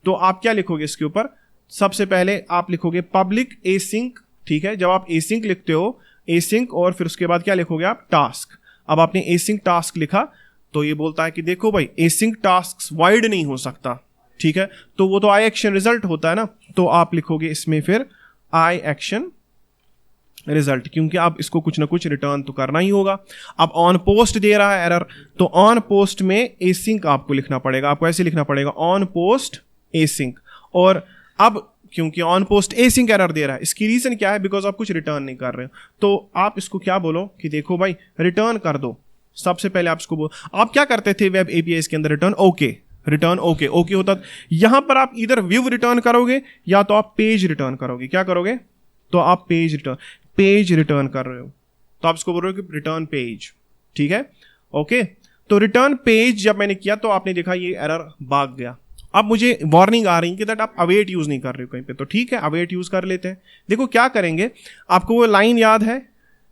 Speaker 1: तो आप क्या लिखोगे इसके ऊपर? सबसे पहले आप लिखोगे पब्लिक एसिंक, ठीक है। जब आप एसिंक लिखते हो, एसिंक, और फिर उसके बाद क्या लिखोगे आप? टास्क। अब आपने एसिंक टास्क लिखा तो ये बोलता है कि देखो भाई एसिंक टास्क वाइड नहीं हो सकता, ठीक है, तो वो तो आई एक्शन रिजल्ट होता है ना। तो आप लिखोगे इसमें फिर आई एक्शन रिजल्ट, क्योंकि आप इसको कुछ ना कुछ रिटर्न तो करना ही होगा। अब ऑन पोस्ट दे रहा है एरर, तो ऑन पोस्ट में एसिंक आपको लिखना पड़ेगा, आपको ऐसे लिखना पड़ेगा ऑन पोस्ट एसिंक। और अब क्योंकि ऑन पोस्ट एसिंक एरर दे रहा है, इसकी रीजन क्या है, बिकॉज आप कुछ रिटर्न नहीं कर रहे हो, तो आप इसको क्या बोलो कि देखो भाई रिटर्न कर दो। सबसे पहले आप इसको आप क्या करते थे वेब एपीआई के अंदर, return okay, return okay, okay होता। यहां पर आप इधर व्यू रिटर्न करोगे या तो आप पेज रिटर्न करोगे। क्या करोगे, तो आप पेज रिटर्न कर रहे हो, तो आप इसको बोल रहे हो कि रिटर्न पेज, ठीक है, ओके। तो रिटर्न पेज जब मैंने किया तो आपने देखा ये एरर भाग गया। अब मुझे वार्निंग आ रही है कि दैट आप अवेट यूज नहीं कर रहे हो कहीं पे, तो ठीक है अवेट यूज कर लेते हैं। देखो क्या करेंगे, आपको वो लाइन याद है,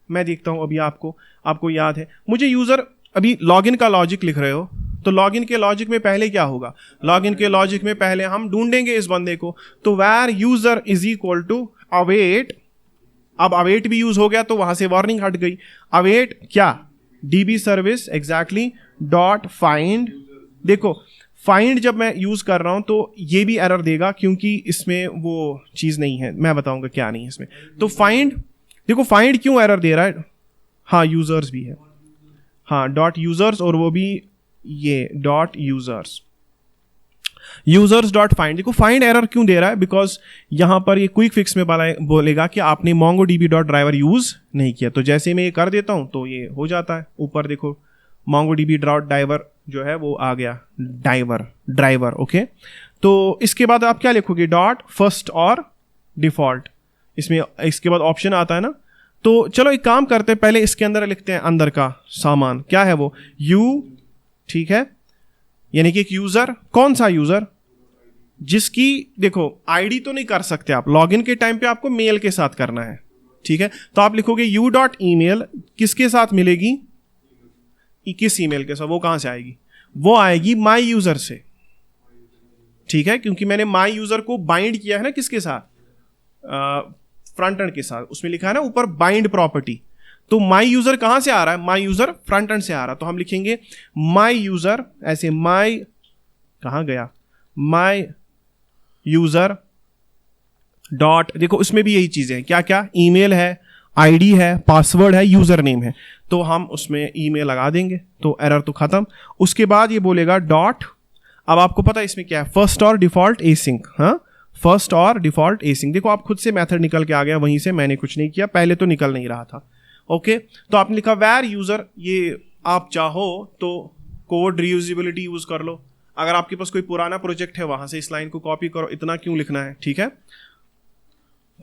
Speaker 1: मैं देखता हूं अभी आपको याद है। मुझे यूजर अभी लॉगिन का लॉजिक लिख रहे हो, तो लॉगिन के लॉजिक में पहले क्या होगा, लॉगिन के लॉजिक में पहले हम ढूंढेंगे इस बंदे को, तो where user is equal to await. अब अवेट भी यूज हो गया तो वहां से वार्निंग हट गई। अवेट क्या, dB service exactly dot find. देखो फाइंड जब मैं यूज कर रहा हूं तो ये भी एरर देगा, क्योंकि इसमें वो चीज नहीं है, मैं बताऊंगा क्या नहीं है इसमें। तो फाइंड, देखो फाइंड क्यों एरर दे रहा है, हाँ यूजर्स भी है, हाँ डॉट यूजर्स, और वो भी ये डॉट यूजर्स डॉट फाइंड। देखो फाइंड एरर क्यों दे रहा है, बिकॉज यहां पर ये क्विक फिक्स में बोलेगा कि आपने mongodb डॉट ड्राइवर यूज नहीं किया। तो जैसे मैं ये कर देता हूं तो ये हो जाता है, ऊपर देखो mongodb डॉट ड्राइवर जो है वो आ गया, ड्राइवर, ओके। तो इसके बाद आप क्या लिखोगे, डॉट फर्स्ट और डिफॉल्ट, इसमें इसके बाद ऑप्शन आता है ना। तो चलो एक काम करते हैं, पहले इसके अंदर लिखते हैं अंदर का सामान, क्या है वो, यू, ठीक है, यानी कि एक यूजर, कौन सा यूजर, जिसकी देखो आईडी तो नहीं कर सकते आप, लॉगिन के टाइम पे आपको मेल के साथ करना है, ठीक है। तो आप लिखोगे यू डॉट ईमेल, किसके साथ मिलेगी, किस ईमेल के साथ, वो कहां से आएगी, वो आएगी माई यूजर से, ठीक है, क्योंकि मैंने माई यूजर को बाइंड किया है ना किसके साथ, फ्रंट एंड के साथ, उसमें लिखा है ना ऊपर बाइंड प्रॉपर्टी। तो माई यूजर कहां से आ रहा है, माई यूजर फ्रंट एंड से आ रहा है, तो हम लिखेंगे माई यूजर, ऐसे माई, कहां गया, माई यूजर डॉट, देखो उसमें भी यही चीजें हैं, क्या क्या, ईमेल है, आईडी है, पासवर्ड है, यूजर नेम है, तो हम उसमें ईमेल लगा देंगे, तो एरर तो खत्म। उसके बाद ये बोलेगा डॉट, अब आपको पता है इसमें क्या है, फर्स्ट और डिफॉल्ट एसिंक, हाँ फर्स्ट और डिफॉल्ट एसिंक। देखो आप खुद से मेथड निकल के आ गया वहीं से, मैंने कुछ नहीं किया, पहले तो निकल नहीं रहा था, ओके। तो आपने लिखा वेर यूजर, ये आप चाहो तो कोड रीयूजेबिलिटी यूज कर लो, अगर आपके पास कोई पुराना प्रोजेक्ट है वहां से इस लाइन को कॉपी करो, इतना क्यों लिखना है, ठीक है।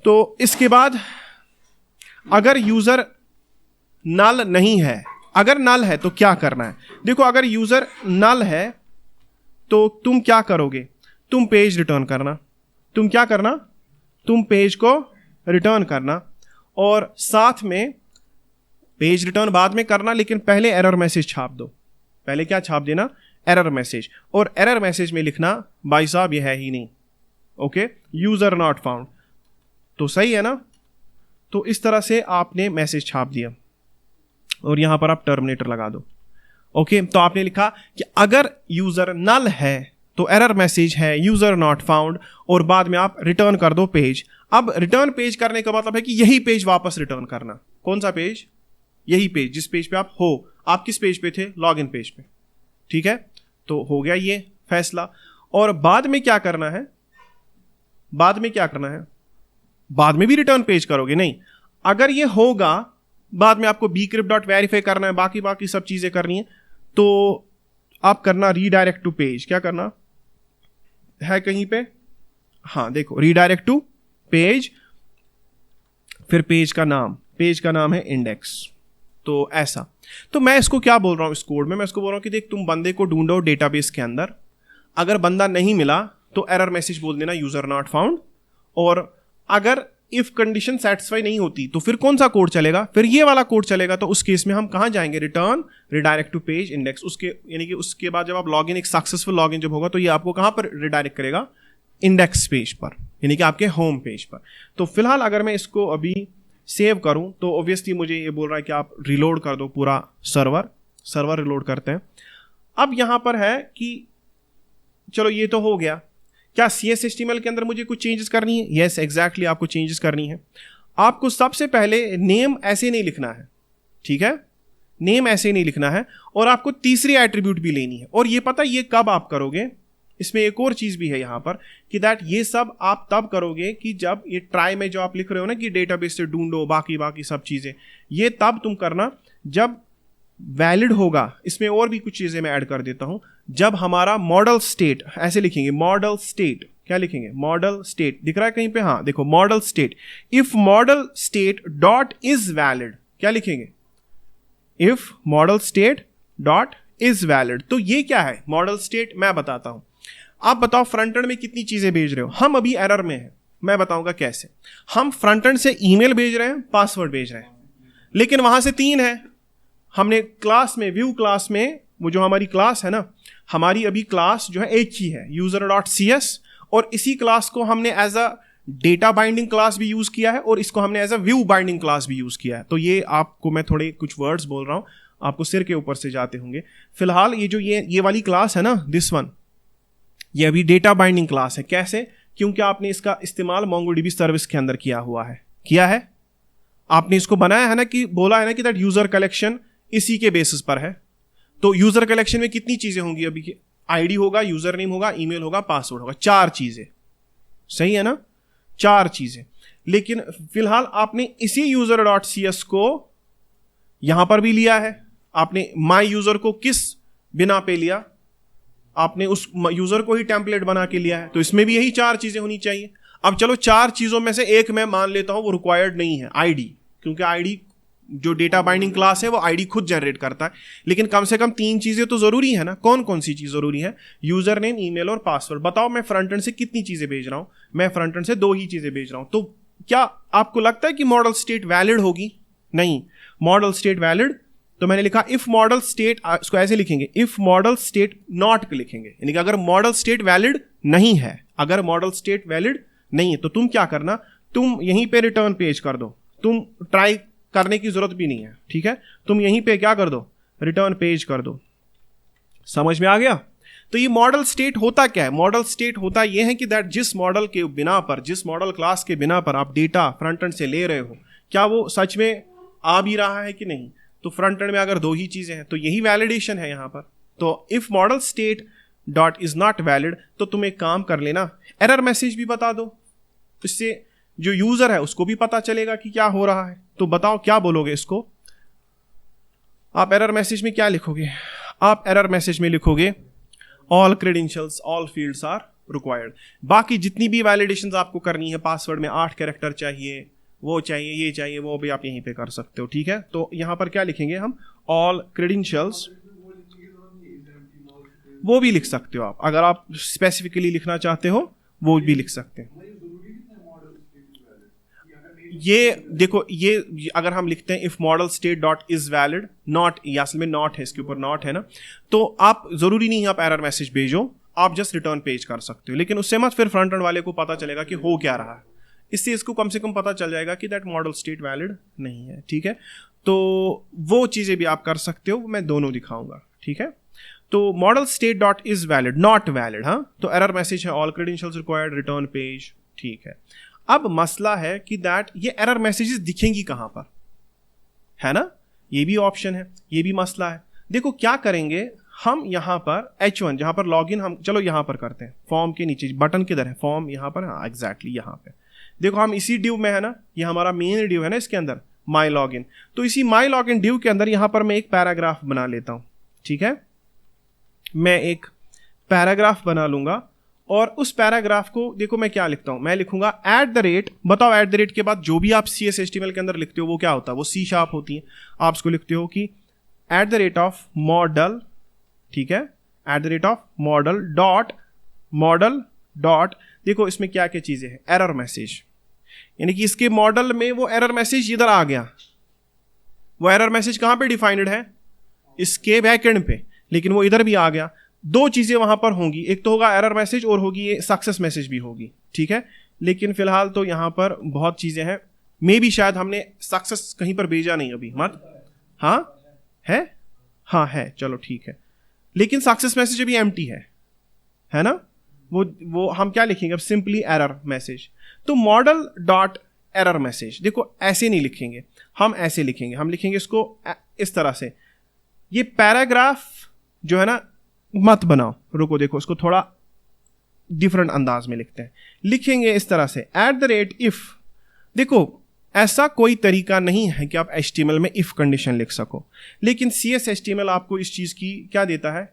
Speaker 1: तो इसके बाद अगर यूजर नल नहीं है, अगर नल है तो क्या करना है, देखो अगर यूजर नल है तो तुम क्या करोगे, तुम पेज रिटर्न करना, तुम क्या करना, तुम पेज को रिटर्न करना, और साथ में पेज रिटर्न बाद में करना, लेकिन पहले एरर मैसेज छाप दो। पहले क्या छाप देना, एरर मैसेज, और एरर मैसेज में लिखना भाई साहब ये है ही नहीं, ओके, यूजर नॉट फाउंड, तो सही है ना। तो इस तरह से आपने मैसेज छाप दिया और यहां पर आप टर्मिनेटर लगा दो, ओके। तो आपने लिखा कि अगर यूजर नल है तो एरर मैसेज है यूजर नॉट फाउंड, और बाद में आप रिटर्न कर दो पेज। अब रिटर्न पेज करने का मतलब है कि यही पेज वापस रिटर्न करना, कौन सा पेज, यही पेज जिस पेज पे आप हो। आप किस पेज पे थे, लॉगिन पेज पे, ठीक है। तो हो गया ये फैसला। और बाद में क्या करना है, बाद में क्या करना है, बाद में भी रिटर्न पेज करोगे, नहीं, अगर ये होगा बाद में आपको bcrypt.verify करना है, बाकी सब चीजें करनी है, तो आप करना रीडायरेक्ट टू पेज, क्या करना है कहीं पे, हाँ देखो रीडायरेक्ट टू पेज, फिर पेज का नाम है इंडेक्स। तो ऐसा, तो मैं इसको क्या बोल रहा हूं इस कोड में, मैं इसको बोल रहा हूं कि देख तुम बंदे को ढूंढो डेटाबेस के अंदर, अगर बंदा नहीं मिला तो एरर मैसेज बोल देना यूजर नॉट फाउंड, और अगर इफ कंडीशन सेटिस्फाई नहीं होती तो फिर कौन सा कोड चलेगा, फिर ये वाला कोड चलेगा। तो उस केस में हम कहां जाएंगे, return redirect to page index, उसके यानी कि उसके बाद जब आप लॉगिन, एक सक्सेसफुल लॉगिन जब होगा तो ये आपको कहां पर रिडायरेक्ट करेगा, इंडेक्स पेज पर, यानी कि आपके होम पेज पर। तो फिलहाल अगर मैं इसको अभी सेव करूं तो ऑब्वियसली मुझे ये बोल रहा है कि आप रिलोड कर दो पूरा सर्वर रिलोड करते हैं। अब यहां पर है कि चलो ये तो हो गया, क्या CSS HTML के अंदर मुझे कुछ चेंजेस करनी है, यस एग्जैक्टली आपको चेंजेस करनी है। आपको सबसे पहले नेम ऐसे नहीं लिखना है, ठीक है, नेम ऐसे नहीं लिखना है, और आपको तीसरी एट्रीब्यूट भी लेनी है। और ये पता ये कब आप करोगे, इसमें एक और चीज भी है यहाँ पर कि दैट ये सब आप तब करोगे कि जब ये ट्राई में जो आप लिख रहे हो ना कि डेटाबेस से ढूंढो बाकी सब चीजें, ये तब तुम करना जब वैलिड होगा। इसमें और भी कुछ चीजें मैं ऐड कर देता हूं। जब हमारा मॉडल स्टेट, ऐसे लिखेंगे मॉडल स्टेट, क्या लिखेंगे, मॉडल स्टेट, दिख रहा है कहीं पे, हाँ देखो model state, if model state dot is valid, क्या लिखेंगे, if model state dot is valid. तो ये क्या है मॉडल स्टेट, मैं बताता हूं। आप बताओ फ्रंट एंड में कितनी चीजें भेज रहे हो, हम अभी एरर में हैं, मैं बताऊंगा कैसे। हम फ्रंट एंड से ईमेल भेज रहे हैं, पासवर्ड भेज रहे हैं, लेकिन वहां से 3 है। हमने क्लास में, व्यू क्लास में, वो जो हमारी क्लास है ना, हमारी अभी क्लास जो है एक ही है, user.cs, और इसी क्लास को हमने as a data binding class भी यूज किया है और इसको हमने as a view binding class भी यूज किया है। तो ये आपको मैं थोड़े कुछ वर्ड्स बोल रहा हूं, आपको सिर के ऊपर से जाते होंगे। फिलहाल ये जो ये वाली क्लास है ना, दिस वन, ये अभी डेटा बाइंडिंग क्लास है। कैसे, क्योंकि आपने इसका इस्तेमाल MongoDB सर्विस के अंदर किया है, आपने इसको बनाया है ना, कि बोला है ना कि दैट यूजर कलेक्शन इसी के बेसिस पर है। तो यूजर कलेक्शन में कितनी चीजें होंगी अभी की, आईडी होगा, यूजर नेम होगा, ईमेल होगा, पासवर्ड होगा, 4 चीजें, सही है ना, 4 चीजें। लेकिन फिलहाल आपने इसी user.cs को यहां पर भी लिया है। आपने माई यूजर को किस बिना पे लिया, आपने उस यूजर को ही टेम्पलेट बना के लिया है, तो इसमें भी यही 4 चीजें होनी चाहिए। अब चलो 4 चीजों में से एक मैं मान लेता हूं वो रिक्वायर्ड नहीं है, आईडी, क्योंकि आईडी जो डेटा बाइंडिंग क्लास है वो आईडी खुद जनरेट करता है। लेकिन कम से कम 3 चीजें तो जरूरी है ना। कौन कौन सी चीज जरूरी है, यूजर नेम, ईमेल और पासवर्ड। बताओ मैं फ्रंट एंड से कितनी चीजें भेज रहा हूं, मैं फ्रंट एंड से 2 ही चीजें भेज रहा हूं। तो क्या आपको लगता है कि मॉडल स्टेट वैलिड होगी? नहीं, मॉडल स्टेट वैलिड, तो मैंने लिखा इफ मॉडल स्टेट, इसको ऐसे लिखेंगे, इफ मॉडल स्टेट नॉट लिखेंगे, यानी कि अगर मॉडल स्टेट वैलिड नहीं है, अगर मॉडल स्टेट वैलिड नहीं है तो तुम क्या करना, तुम यहीं पे रिटर्न पेज कर दो, तुम ट्राई करने की जरूरत भी नहीं है, ठीक है, तुम यहीं पे क्या कर दो, रिटर्न पेज कर दो। समझ में आ गया? तो ये मॉडल स्टेट होता क्या है, मॉडल स्टेट होता यह है कि दैट जिस मॉडल के बिना पर, जिस मॉडल क्लास के बिना पर आप डेटा फ्रंट एंड से ले रहे हो, क्या वो सच में आ भी रहा है कि नहीं। तो फ्रंट एंड में अगर 2 ही चीजें हैं तो यही वैलिडेशन है यहां पर। तो if model state dot is not valid, तो तुम एक काम कर लेना, एरर मैसेज भी बता दो, इससे जो यूजर है उसको भी पता चलेगा कि क्या हो रहा है। तो बताओ क्या बोलोगे इसको, आप एरर मैसेज में क्या लिखोगे, आप एरर मैसेज में लिखोगे all credentials, all fields are required. बाकी जितनी भी वैलिडेशंस आपको करनी है, पासवर्ड में 8 कैरेक्टर चाहिए, वो चाहिए, ये चाहिए, वो भी आप यहीं पे कर सकते हो, ठीक है। तो यहां पर क्या लिखेंगे हम, ऑल क्रेडेंशियल्स, वो भी लिख सकते हो आप, अगर आप स्पेसिफिकली लिखना चाहते हो वो भी लिख सकते हैं। ये देखो, ये अगर हम लिखते हैं if model state dot is valid not, या असल में नॉट है, इसके ऊपर नॉट है ना, तो आप जरूरी नहीं है आप एरर मैसेज भेजो, आप जस्ट रिटर्न पेज कर सकते हो। लेकिन उससे मत फिर फ्रंट एंड वाले को पता चलेगा कि हो क्या रहा है, इससे इसको कम से कम पता चल जाएगा कि दैट मॉडल स्टेट वैलिड नहीं है, ठीक है। तो वो चीजें भी आप कर सकते हो, मैं दोनों दिखाऊंगा, ठीक है। तो model state dot is valid, not valid, हाँ, तो एरर मैसेज है all credentials required, return page, ठीक है। अब मसला है कि दैट ये एरर मैसेजेस दिखेंगी कहां पर, है ना, ये भी ऑप्शन है, ये भी मसला है। देखो क्या करेंगे हम, यहां पर H1 जहां पर लॉगिन, हम चलो यहां पर करते हैं, फॉर्म के नीचे बटन किधर है, फॉर्म यहां पर, हाँ एग्जैक्टली यहां पे देखो, हम इसी डिव में है ना, ये हमारा मेन डिव है ना, इसके अंदर माई लॉगिन, तो इसी माई लॉगिन डिव के अंदर यहां पर मैं एक पैराग्राफ बना लेता हूं, ठीक है। मैं एक पैराग्राफ बना लूंगा और उस पैराग्राफ को देखो मैं क्या लिखता हूं, मैं लिखूंगा @, बताओ @ के बाद जो भी आप CSHTML के अंदर लिखते हो वो क्या होता है, वो C# होती है। आप उसको लिखते हो कि @model, ठीक है, @model डॉट, देखो इसमें क्या क्या चीजें हैं, एरर मैसेज, यानी कि इसके मॉडल में वो एरर मैसेज इधर आ गया, वो एरर मैसेज कहां पे डिफाइंड है, इसके बैकएंड पे, लेकिन वो इधर भी आ गया। 2 चीजें वहां पर होंगी, एक तो होगा एरर मैसेज और होगी ये सक्सेस मैसेज भी होगी, ठीक है। लेकिन फिलहाल तो यहां पर बहुत चीजें हैं, मे भी शायद हमने सक्सेस कहीं पर भेजा नहीं अभी, मत, हाँ है, हाँ है, चलो ठीक है, लेकिन सक्सेस मैसेज अभी एम्प्टी है ना, वो हम क्या लिखेंगे अब, सिंपली एरर मैसेज। तो मॉडल डॉट एरर मैसेज, देखो ऐसे नहीं लिखेंगे, हम ऐसे लिखेंगे, हम लिखेंगे इसको इस तरह से। ये पैराग्राफ जो है ना मत बनाओ, रुको देखो इसको थोड़ा डिफरेंट अंदाज में लिखते हैं, लिखेंगे इस तरह से @if। देखो ऐसा कोई तरीका नहीं है कि आप HTML में इफ कंडीशन लिख सको, लेकिन CSHTML आपको इस चीज की क्या देता है,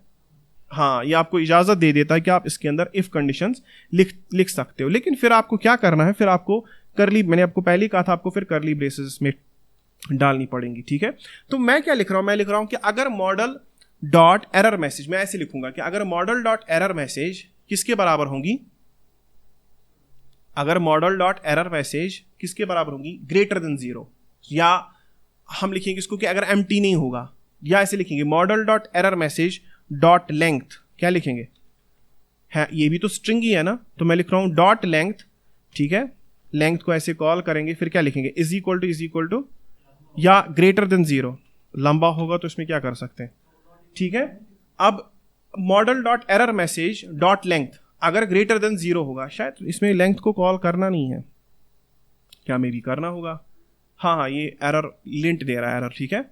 Speaker 1: हाँ ये आपको इजाजत दे देता है कि आप इसके अंदर इफ कंडीशंस लिख सकते हो। लेकिन फिर आपको क्या करना है, फिर आपको करली, मैंने आपको पहले ही कहा था आपको फिर करली ब्रेसेस में डालनी पड़ेंगी, ठीक है। तो मैं क्या लिख रहा हूं, मैं लिख रहा हूं कि अगर मॉडल डॉट एरर मैसेज, मैं ऐसे लिखूंगा कि अगर मॉडल डॉट एरर मैसेज किसके बराबर होंगी, अगर मॉडल डॉट एरर मैसेज किसके बराबर होंगी, ग्रेटर देन 0, या हम लिखेंगे इसको कि अगर एम्प्टी नहीं होगा, या ऐसे लिखेंगे model dot error message dot length, क्या लिखेंगे है, ये भी तो स्ट्रिंग ही है ना, तो मैं लिख रहा हूं डॉट लेंथ, ठीक है, लेंथ को ऐसे कॉल करेंगे, फिर क्या लिखेंगे इज इक्वल टू या ग्रेटर देन 0, लंबा होगा तो इसमें क्या कर सकते हैं, ठीक है। अब model dot error message dot length अगर ग्रेटर देन 0 होगा, शायद इसमें लेंथ को कॉल करना नहीं है, क्या मे भी करना होगा, हाँ ये एरर लिंट दे रहा है एरर, ठीक है।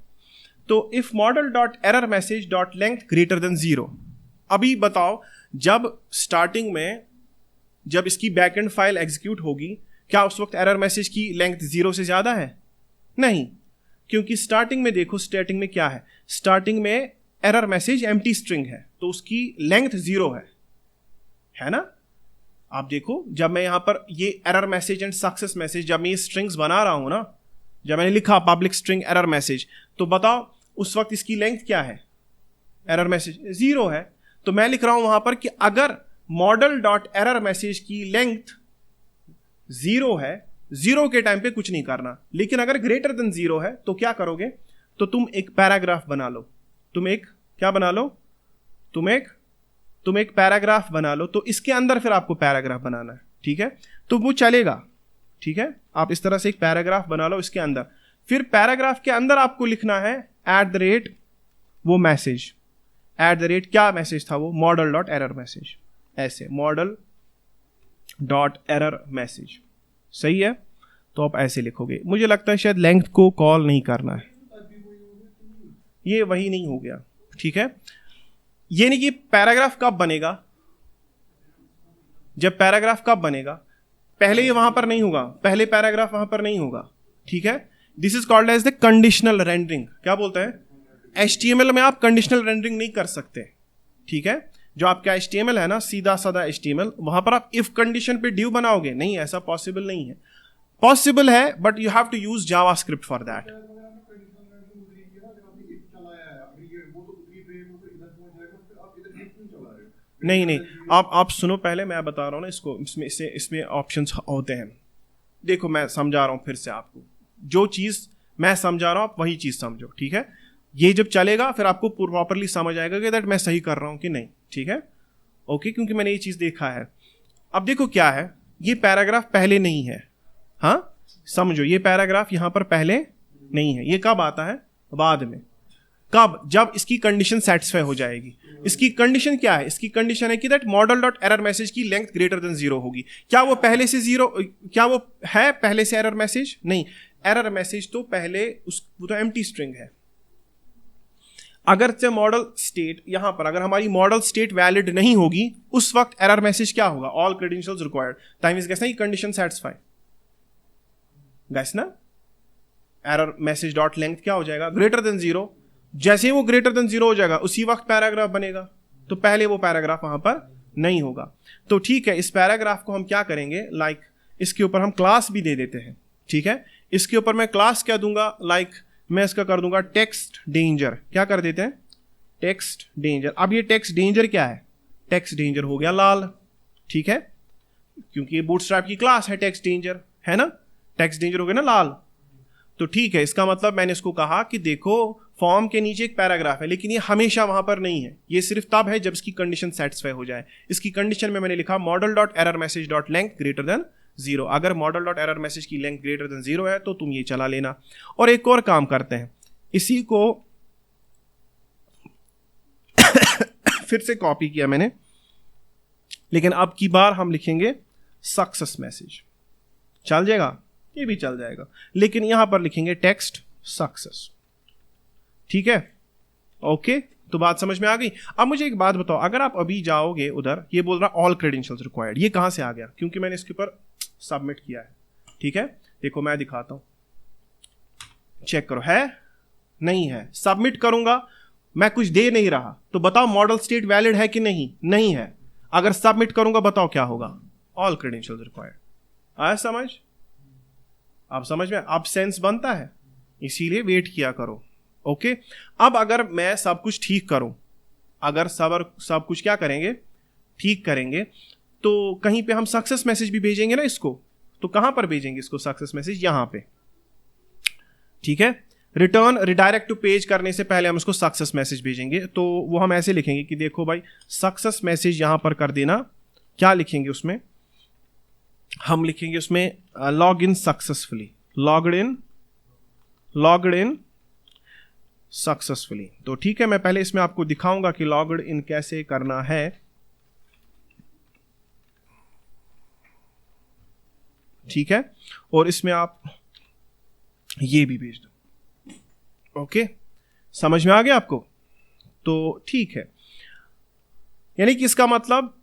Speaker 1: तो if model dot error message dot length greater than 0, अभी बताओ जब स्टार्टिंग में जब इसकी बैकएंड फाइल एग्जीक्यूट होगी, क्या उस वक्त एरर मैसेज की लेंथ 0 से ज्यादा है, नहीं, क्योंकि स्टार्टिंग में देखो, स्टार्टिंग में क्या है, स्टार्टिंग में एरर मैसेज एम्प्टी स्ट्रिंग है, तो उसकी लेंथ 0 है ना। आप देखो जब मैं यहां पर ये error message and success message, जब मैं ये स्ट्रिंग्स बना रहा हूं ना, जब मैंने लिखा पब्लिक स्ट्रिंग एरर मैसेज, तो बताओ उस वक्त इसकी लेंथ क्या है, एरर मैसेज 0 है। तो मैं लिख रहा हूं वहां पर कि अगर मॉडल डॉट एरर मैसेज की लेंथ 0 है, 0 के टाइम पे कुछ नहीं करना, लेकिन अगर ग्रेटर देन 0 है तो क्या करोगे, तो तुम एक पैराग्राफ बना लो, तुम एक क्या बना लो, तुम एक पैराग्राफ बना लो, तो इसके अंदर फिर आपको पैराग्राफ बनाना है, ठीक है, तो वो चलेगा, ठीक है। आप इस तरह से एक पैराग्राफ बना लो इसके अंदर, फिर पैराग्राफ के अंदर आपको लिखना है @ वो मैसेज, @ क्या मैसेज था वो, मॉडल डॉट एरर मैसेज, ऐसे मॉडल डॉट एरर मैसेज, सही है। तो आप ऐसे लिखोगे, मुझे लगता है शायद लेंथ को कॉल नहीं करना है, ये वही नहीं हो गया, ठीक है। ये नहीं कि पैराग्राफ कब बनेगा, जब पैराग्राफ कब बनेगा, पहले ये वहां पर नहीं होगा, पहले पैराग्राफ वहां पर नहीं होगा, ठीक है। This is called as the conditional rendering, क्या बोलते हैं, HTML में आप कंडीशनल रेंडरिंग नहीं कर सकते, ठीक है। जो आपका HTML है ना, सीधा साधा HTML, वहां पर आप इफ कंडीशन पे ड्यू बनाओगे, नहीं, ऐसा पॉसिबल नहीं है, पॉसिबल है but you have to use JavaScript for that. नहीं, आप सुनो, पहले मैं बता रहा हूँ ना इसको, इसमें ऑप्शंस होते हैं। देखो मैं समझा रहा हूँ फिर से आपको, जो चीज़ मैं समझा रहा हूँ आप वही चीज़ समझो, ठीक है। ये जब चलेगा फिर आपको प्रॉपरली समझ आएगा कि दैट मैं सही कर रहा हूँ कि नहीं, ठीक है, ओके, क्योंकि मैंने ये चीज़ देखा है। अब देखो क्या है, ये पैराग्राफ पहले नहीं है, हाँ समझो, ये पैराग्राफ यहाँ पर पहले नहीं है, ये कब आता है, बाद में, कब, जब इसकी कंडीशन सेटिस्फाई हो जाएगी। इसकी कंडीशन क्या है, इसकी कंडीशन है कि that model dot error message की लेंथ ग्रेटर देन 0 होगी। क्या वो पहले से 0, क्या वो है पहले से एरर मैसेज, नहीं, एरर मैसेज तो पहले वो तो एम्प्टी स्ट्रिंग है। अगर से मॉडल स्टेट, यहां पर अगर हमारी मॉडल स्टेट वैलिड नहीं होगी, उस वक्त एरर मैसेज क्या होगा, all credentials required, time is gas ना, कंडीशन सेटिस्फाई गैस ना, एरर मैसेज डॉट लेंथ क्या हो जाएगा, ग्रेटर देन 0। जैसे ही वो ग्रेटर देन 0 हो जाएगा उसी वक्त पैराग्राफ बनेगा, तो पहले वो पैराग्राफ वहां पर नहीं होगा। तो ठीक है, इस पैराग्राफ को हम क्या करेंगे, लाइक इसके ऊपर हम क्लास भी दे देते हैं, ठीक है। इसके ऊपर मैं क्लास क्या दूंगा, लाइक मैं इसका कर दूंगा टेक्स्ट डेंजर, क्या कर देते हैं, टेक्स्ट डेंजर। अब ये टेक्स्ट डेंजर क्या है, टेक्स्ट डेंजर हो गया लाल, ठीक है, क्योंकि ये बूटस्ट्रैप की क्लास है टेक्स्ट डेंजर, है ना, टेक्स्ट डेंजर हो गया ना लाल। तो ठीक है, इसका मतलब मैंने इसको कहा कि देखो फॉर्म के नीचे एक पैराग्राफ है, लेकिन ये हमेशा वहां पर नहीं है, ये सिर्फ तब है जब इसकी कंडीशन सेटिस्फाई हो जाए। इसकी कंडीशन में मैंने लिखा model dot error message dot length greater than 0। अगर मॉडल डॉट एरर मैसेज की लेंथ ग्रेटर देन 0 है तो तुम ये चला लेना। और एक और काम करते हैं, इसी को फिर से कॉपी किया मैंने, लेकिन अब की बार हम लिखेंगे सक्सेस मैसेज, चल जाएगा, ये भी चल जाएगा, लेकिन यहां पर लिखेंगे टेक्स्ट सक्सेस। ठीक है, ओके, तो बात समझ में आ गई। अब मुझे एक बात बताओ, अगर आप अभी जाओगे उधर, ये बोल रहा ऑल क्रेडेंशियल्स रिक्वायर्ड, ये कहां से आ गया? क्योंकि मैंने इसके ऊपर सबमिट किया है। ठीक है, देखो मैं दिखाता हूं, चेक करो, है नहीं है। सबमिट करूंगा, मैं कुछ दे नहीं रहा, तो बताओ मॉडल स्टेट वैलिड है कि नहीं? नहीं है। अगर सबमिट करूंगा बताओ क्या होगा? All credentials required. आया समझ? आप समझ में, अब सेंस बनता है, इसीलिए वेट किया करो। ओके, अब अगर मैं सब कुछ ठीक करूं, अगर सब कुछ क्या करेंगे, ठीक करेंगे, तो कहीं पे हम सक्सेस मैसेज भी भेजेंगे ना इसको, तो कहां पर भेजेंगे इसको सक्सेस मैसेज? यहां पे। ठीक है, रिटर्न रिडायरेक्ट टू पेज करने से पहले हम उसको सक्सेस मैसेज भेजेंगे, तो वो हम ऐसे लिखेंगे कि देखो भाई सक्सेस मैसेज यहां पर कर देना। क्या लिखेंगे उसमें? हम लिखेंगे उसमें log in successfully, logged in successfully. तो ठीक है, मैं पहले इसमें आपको दिखाऊंगा कि लॉग्ड इन कैसे करना है। ठीक है, और इसमें आप ये भी भेज दो। ओके, समझ में आ गया आपको? तो ठीक है, यानी कि इसका मतलब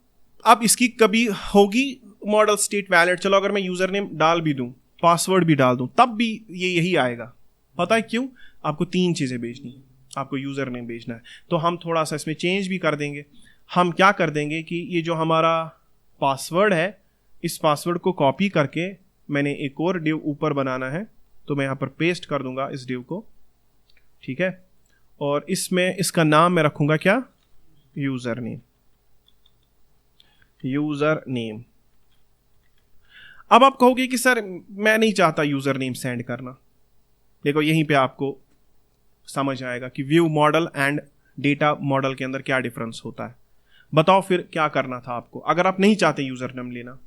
Speaker 1: अब इसकी कभी होगी मॉडल स्टेट वैलिड। चलो अगर मैं यूजर नेम डाल भी दूं, पासवर्ड भी डाल दूं, तब भी ये यही आएगा। पता है क्यों? आपको 3 चीजें भेजनी है, आपको यूजर नेम भेजना है, तो हम थोड़ा सा इसमें चेंज भी कर देंगे। हम क्या कर देंगे कि ये जो हमारा पासवर्ड है, इस पासवर्ड को कॉपी करके मैंने एक और डिव ऊपर बनाना है, तो मैं यहां पर पेस्ट कर दूंगा इस डिव को। ठीक है, और इसमें इसका नाम मैं रखूंगा क्या? User name. अब आप कहोगे कि सर मैं नहीं चाहता यूजर नेम सेंड करना। देखो यहीं पे आपको समझ आएगा कि view model and data model के अंदर क्या डिफरेंस होता है। बताओ फिर क्या करना था आपको, अगर आप नहीं चाहते यूजर नेम लेना।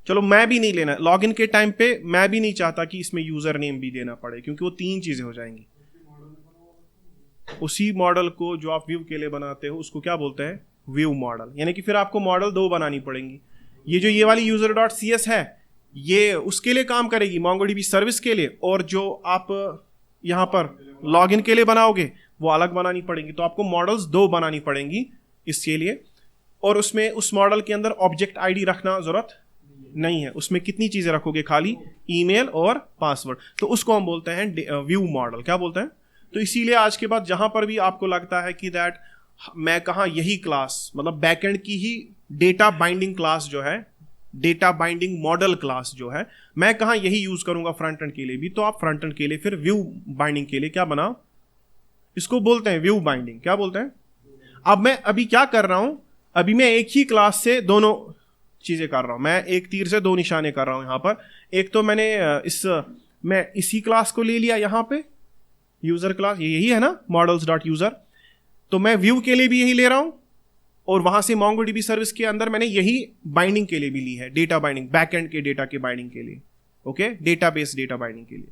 Speaker 1: चलो मैं भी नहीं लेना, लॉगिन के टाइम पे मैं भी नहीं चाहता कि इसमें यूजर नेम भी देना पड़े, क्योंकि वो 3 चीजें हो जाएंगी। उसी मॉडल को जो आप व्यू के लिए बनाते हो उसको क्या बोलते हैं? View model. यानी कि फिर आपको मॉडल 2 बनानी पड़ेंगी। ये वाली user.cs है, ये उसके लिए काम करेगी, MongoDB सर्विस के लिए, और जो आप यहां पर लॉगिन के लिए बनाओगे वो अलग बनानी पड़ेंगी। तो आपको मॉडल्स 2 बनानी पड़ेंगी इसके लिए, और उसमें उस मॉडल के अंदर ऑब्जेक्ट आईडी रखना जरूरत नहीं है। उसमें कितनी चीजें रखोगे? खाली ईमेल और पासवर्ड। तो उसको हम बोलते हैं व्यू मॉडल। क्या बोलते हैं? तो इसीलिए आज के बाद जहां पर भी आपको लगता है कि दैट मैं कहा यही क्लास, मतलब बैकएंड की ही डेटा बाइंडिंग क्लास जो है, डेटा बाइंडिंग मॉडल क्लास जो है, मैं कहा यही यूज करूंगा फ्रंट एंड के लिए भी, तो आप फ्रंट एंड के लिए फिर व्यू बाइंडिंग के लिए क्या बनाओ? इसको बोलते हैं व्यू बाइंडिंग। क्या बोलते हैं? अब मैं अभी क्या कर रहा हूं, अभी मैं एक ही क्लास से दोनों चीजें कर रहा हूं, मैं एक तीर से 2 निशाने कर रहा हूं यहां पर। एक तो मैंने मैं इसी क्लास को ले लिया यहां पे, यूजर क्लास, ये यही है ना, models.user, तो मैं व्यू के लिए भी यही ले रहा हूं, और वहां से MongoDB सर्विस के अंदर मैंने यही बाइंडिंग के लिए भी ली है, डेटा बाइंडिंग, बैकएंड के डेटा के बाइंडिंग के लिए। ओके, डेटाबेस डेटा बाइंडिंग के लिए।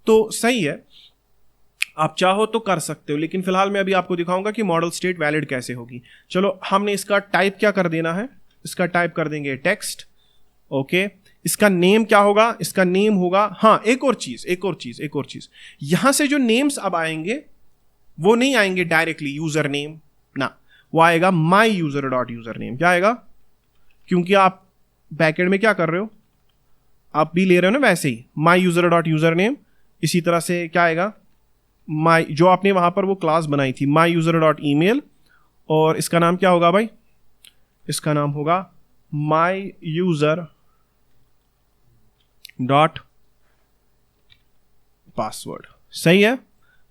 Speaker 1: तो सही है, आप चाहो तो कर सकते हो, लेकिन फिलहाल मैं अभी आपको दिखाऊंगा कि मॉडल स्टेट वैलिड कैसे होगी। चलो हमने इसका टाइप क्या कर देना है, इसका टाइप कर देंगे टेक्स्ट। ओके, इसका नेम क्या होगा? इसका नेम होगा, हाँ एक और चीज, यहां से जो नेम्स अब आएंगे वो नहीं आएंगे डायरेक्टली यूजर नेम ना, वो आएगा माई यूजर.यूजर नेम। क्या आएगा? क्योंकि आप बैकएंड में क्या कर रहे हो, आप भी ले रहे हो ना वैसे ही, माई यूजर.यूजर नेम। इसी तरह से क्या आएगा? माई, जो आपने वहां पर वो क्लास बनाई थी, माई यूजर.email, और इसका नाम क्या होगा भाई? इसका नाम होगा माई यूजर डॉट पासवर्ड। सही है,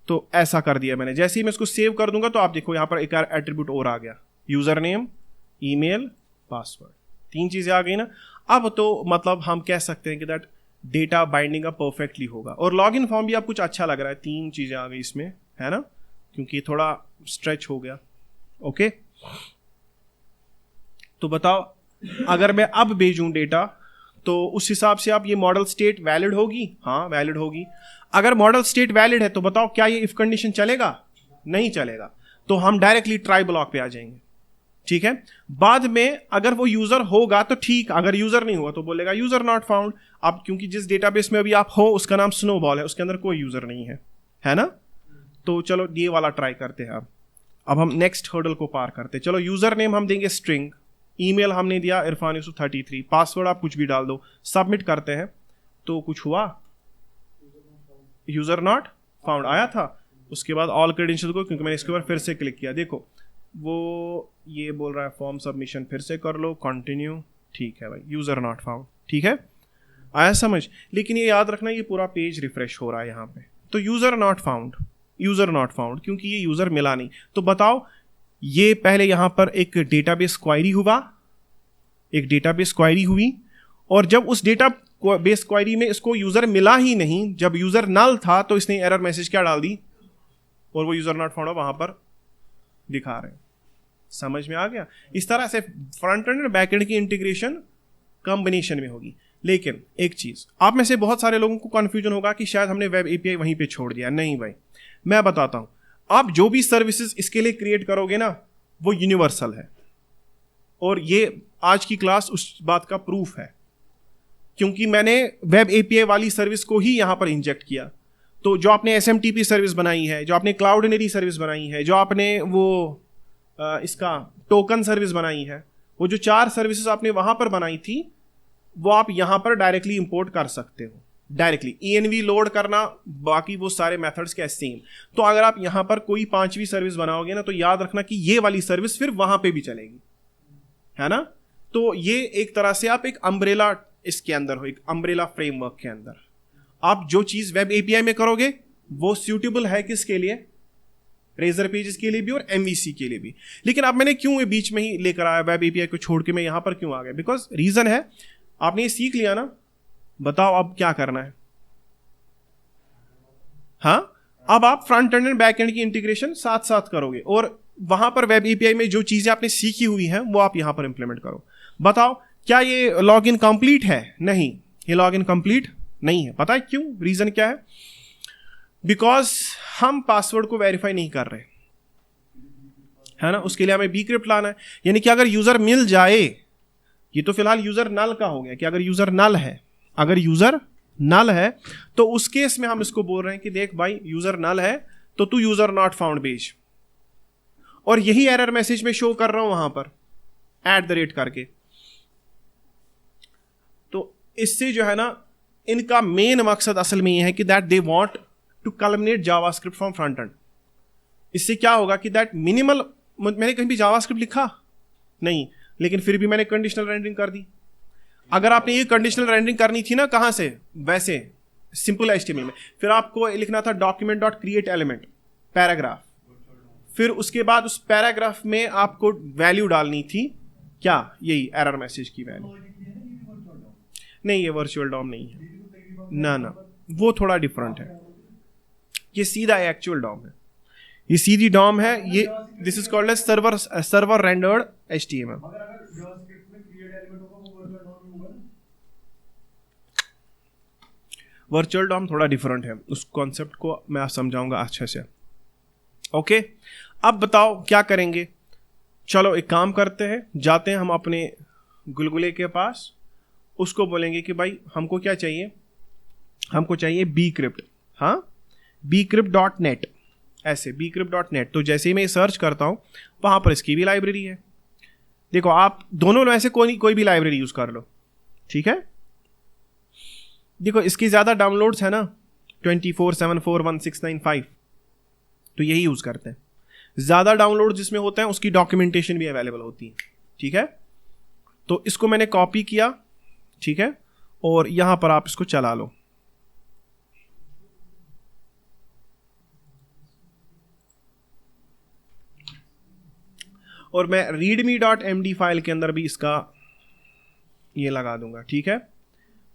Speaker 1: तो ऐसा कर दिया मैंने। जैसे ही मैं इसको सेव कर दूंगा तो आप देखो यहां पर एक एट्रीब्यूट और आ गया, यूजर नेम, ईमेल, पासवर्ड, 3 चीजें आ गई ना। अब तो मतलब हम कह सकते हैं कि दैट डेटा बाइंडिंग अब परफेक्टली होगा। और लॉग इन फॉर्म भी अब कुछ अच्छा लग रहा है, 3 चीजें आ गई इसमें, है ना, क्योंकि थोड़ा स्ट्रेच हो गया। ओके, तो बताओ अगर मैं अब भेजूं डेटा, तो उस हिसाब से आप ये मॉडल स्टेट वैलिड होगी? हाँ वैलिड होगी। अगर मॉडल स्टेट वैलिड है तो बताओ क्या ये इफ कंडीशन चलेगा? नहीं चलेगा। तो हम डायरेक्टली ट्राई ब्लॉक पे आ जाएंगे। ठीक है। बाद में अगर वो यूजर होगा तो ठीक, अगर यूजर नहीं हुआ तो बोलेगा यूजर नॉट फाउंड। अब क्योंकि जिस डेटाबेस में अभी आप हो उसका नाम स्नोबॉल है, उसके अंदर कोई यूजर नहीं है ना। तो चलो ये वाला ट्राई करते हैं। अब हम नेक्स्ट हर्डल को पार करते हैं। चलो यूजर नेम हम देंगे स्ट्रिंग, ईमेल हमने दिया इरफान यूसुफ 33, पासवर्ड आप कुछ भी डाल दो, सबमिट करते हैं। तो कुछ हुआ, यूजर नॉट फाउंड आया था। उसके बाद ऑल क्रेडेंशियल को, क्योंकि मैंने इसके ऊपर फिर से क्लिक किया, देखो वो ये बोल रहा है फॉर्म सबमिशन फिर से कर लो, कंटिन्यू, ठीक है भाई, यूजर नॉट फाउंड, ठीक है, आया समझ। लेकिन ये याद रखना ये पूरा पेज रिफ्रेश हो रहा है यहाँ पे, तो user not found, user not found, क्योंकि ये यूजर मिला नहीं। तो बताओ, ये पहले यहां पर एक डेटाबेस क्वेरी हुआ, एक डेटाबेस क्वेरी हुई, और जब उस डेटाबेस क्वेरी में इसको यूजर मिला ही नहीं, जब यूजर नल था तो इसने एरर मैसेज क्या डाल दी, और वो यूजर नॉट फाउंड वहां पर दिखा रहे हैं। समझ में आ गया। इस तरह से फ्रंट एंड और बैक एंड की इंटीग्रेशन कॉम्बिनेशन में होगी। लेकिन एक चीज, आप में से बहुत सारे लोगों को कंफ्यूजन होगा कि शायद हमने वेब एपीआई वहीं पे छोड़ दिया। नहीं भाई, मैं बताता हूं, आप जो भी सर्विसेज इसके लिए क्रिएट करोगे ना, वो यूनिवर्सल है, और ये आज की क्लास उस बात का प्रूफ है, क्योंकि मैंने वेब एपीआई वाली सर्विस को ही यहां पर इंजेक्ट किया। तो जो आपने एसएमटीपी सर्विस बनाई है, जो आपने क्लाउडनेरी सर्विस बनाई है, जो आपने वो इसका टोकन सर्विस बनाई है, वो जो 4 सर्विसेज आपने वहां पर बनाई थी, वो आप यहां पर डायरेक्टली इंपोर्ट कर सकते हो, डायरेक्टली ENV लोड करना, बाकी वो सारे मेथड्स के सेम। तो अगर आप यहां पर कोई 5वीं सर्विस बनाओगे ना, तो याद रखना कि ये वाली सर्विस फिर वहां पे भी चलेगी, है ना। तो ये एक तरह से आप एक अम्ब्रेला इसके अंदर हो, एक अम्ब्रेला फ्रेमवर्क के अंदर आप जो चीज वेब एपीआई में करोगे वो सूटेबल है किसके लिए, रेजर पेजेस के लिए भी और MVC के लिए भी। लेकिन अब मैंने क्यों ये बीच में ही लेकर आया, वेब एपीआई को छोड़ के मैं यहां पर क्यों आ गया, बिकॉज रीजन है, आपने ये सीख लिया ना, बताओ अब क्या करना है। हाँ, अब आप front end and back and की इंटीग्रेशन साथ साथ करोगे, और वहां पर वेब एपीआई में जो चीजें आपने सीखी हुई हैं वो आप यहां पर इंप्लीमेंट करो। बताओ, क्या ये लॉग इन कंप्लीट है? नहीं, ये लॉग इन कंप्लीट नहीं है। पता है क्यों? रीजन क्या है? बिकॉज हम पासवर्ड को वेरीफाई नहीं कर रहे, है ना। उसके लिए हमें bcrypt लाना है, यानी कि अगर यूजर मिल जाए, ये तो फिलहाल यूजर नल का हो गया कि अगर यूजर नल है, अगर यूजर नल है तो उस केस में हम इसको बोल रहे हैं कि देख भाई, यूजर नल है तो तू यूजर नॉट फाउंड भेज, और यही एरर मैसेज में शो कर रहा हूं वहां पर @ करके। तो इससे जो है ना, इनका मेन मकसद असल में यह है कि that they want to culminate JavaScript from front end. इससे क्या होगा कि दैट मिनिमल, मैंने कहीं भी जावास्क्रिप्ट लिखा नहीं, लेकिन फिर भी मैंने कंडीशनल रेंडरिंग कर दी। अगर आपने ये कंडीशनल रेंडरिंग करनी थी ना, कहां से, वैसे सिंपल HTML में, फिर आपको लिखना था document.createElement पैराग्राफ, फिर उसके बाद उस पैराग्राफ में आपको वैल्यू डालनी थी क्या, यही एरर मैसेज की वैल्यू। नहीं, ये वर्चुअल डॉम नहीं है, ना, वो थोड़ा डिफरेंट है, ये सीधा एक्चुअल डॉम है, ये सीधी डॉम है, ये this is called as server rendered HTML। Virtual DOM थोड़ा डिफरेंट है, उस कॉन्सेप्ट को मैं समझाऊंगा अच्छे से। ओके, अब बताओ क्या करेंगे। चलो एक काम करते हैं, जाते हैं हम अपने गुलगुले के पास, उसको बोलेंगे कि भाई हमको क्या चाहिए, हमको चाहिए bcrypt, हाँ, bcrypt.net, ऐसे bcrypt.net। तो जैसे ही मैं सर्च करता हूं, वहां पर इसकी भी लाइब्रेरी है। देखो, आप दोनों में से कोई भी लाइब्रेरी यूज कर लो, ठीक है। देखो, इसकी ज्यादा डाउनलोड्स है ना 24/741,695, तो यही यूज करते हैं। ज्यादा डाउनलोड जिसमें होते हैं उसकी डॉक्यूमेंटेशन भी अवेलेबल होती है, ठीक है। तो इसको मैंने कॉपी किया, ठीक है, और यहां पर आप इसको चला लो। और मैं readme.md फाइल के अंदर भी इसका ये लगा दूंगा, ठीक है।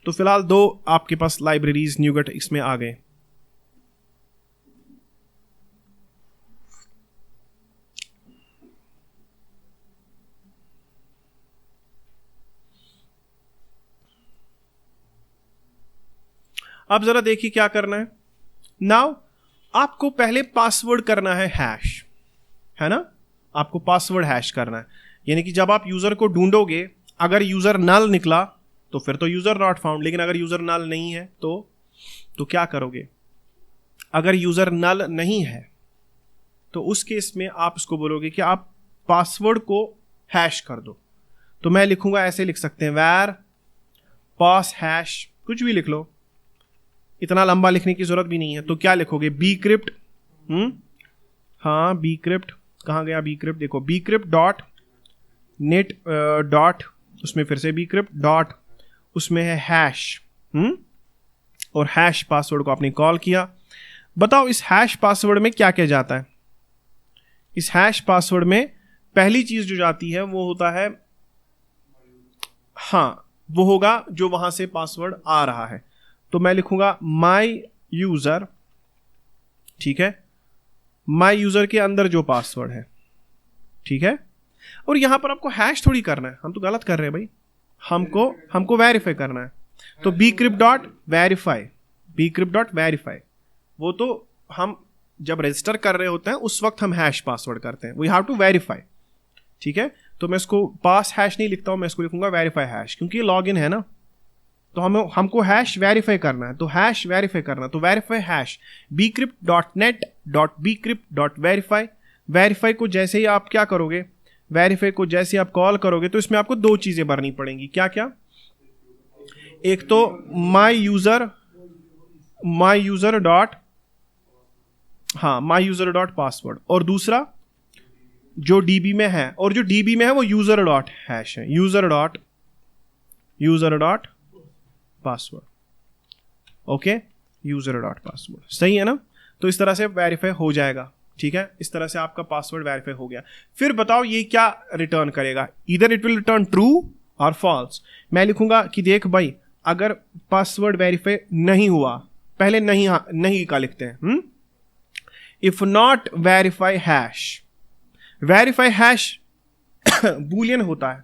Speaker 1: तो फिलहाल 2 आपके पास लाइब्रेरीज न्यूगेट इसमें आ गए। अब जरा देखिए क्या करना है। नाउ आपको पहले पासवर्ड करना है हैश, है ना, आपको पासवर्ड हैश करना है। यानी कि जब आप यूजर को ढूंढोगे, अगर यूजर नल निकला तो फिर तो यूजर नॉट फाउंड, लेकिन अगर यूजर नल नहीं है तो क्या करोगे? अगर यूजर नल नहीं है तो उस केस में आप इसको बोलोगे कि आप पासवर्ड को हैश कर दो। तो मैं लिखूंगा, ऐसे लिख सकते हैं, where pass hash, कुछ भी लिख लो, इतना लंबा लिखने की जरूरत भी नहीं है। तो क्या लिखोगे? bcrypt, हाँ bcrypt, कहाँ गया bcrypt? देखो bcrypt डॉट नेट डॉट, उसमें फिर से bcrypt डॉट, उसमें है हैश, और हैश पासवर्ड को आपने कॉल किया। बताओ इस हैश पासवर्ड में क्या क्या जाता है? इस हैश पासवर्ड में पहली चीज जो जाती है वो होता है, हाँ वो होगा जो वहां से पासवर्ड आ रहा है। तो मैं लिखूंगा माई यूजर, ठीक है, माई यूजर के अंदर जो पासवर्ड है, ठीक है। और यहां पर आपको हैश थोड़ी करना है, हम तो गलत कर रहे हैं भाई, हमको वेरीफाई करना है। तो bcrypt dot verify, bcrypt dot verify, वो तो हम जब रजिस्टर कर रहे होते हैं उस वक्त हम हैश पासवर्ड करते हैं, वी हैव टू वेरीफाई, ठीक है। तो मैं इसको पास हैश नहीं लिखता हूं, मैं इसको लिखूंगा वेरीफाई हैश, क्योंकि ये लॉग इन है ना, तो हमको हैश वेरीफाई करना है, तो हैश वेरीफाई करना, तो verify hash bcrypt dot net dot bcrypt dot verify. Verify को जैसे ही आप क्या करोगे, वेरीफाई को जैसे ही आप कॉल करोगे तो इसमें आपको दो चीजें भरनी पड़ेंगी। क्या क्या? एक तो माई यूजर डॉट, हाँ माई यूजर डॉट पासवर्ड, और दूसरा जो डीबी में है, और जो डीबी में है वो यूजर डॉट हैश है, user dot password, okay, user dot password, सही है ना। तो इस तरह से वेरीफाई हो जाएगा, ठीक है। इस तरह से आपका पासवर्ड वेरीफाई हो गया। फिर बताओ ये क्या रिटर्न करेगा? इधर इट विल रिटर्न ट्रू और फॉल्स। मैं लिखूंगा कि देख भाई, अगर पासवर्ड वेरीफाई नहीं हुआ, पहले नहीं का लिखते हैं, if not verify hash, verify hash Boolean होता है,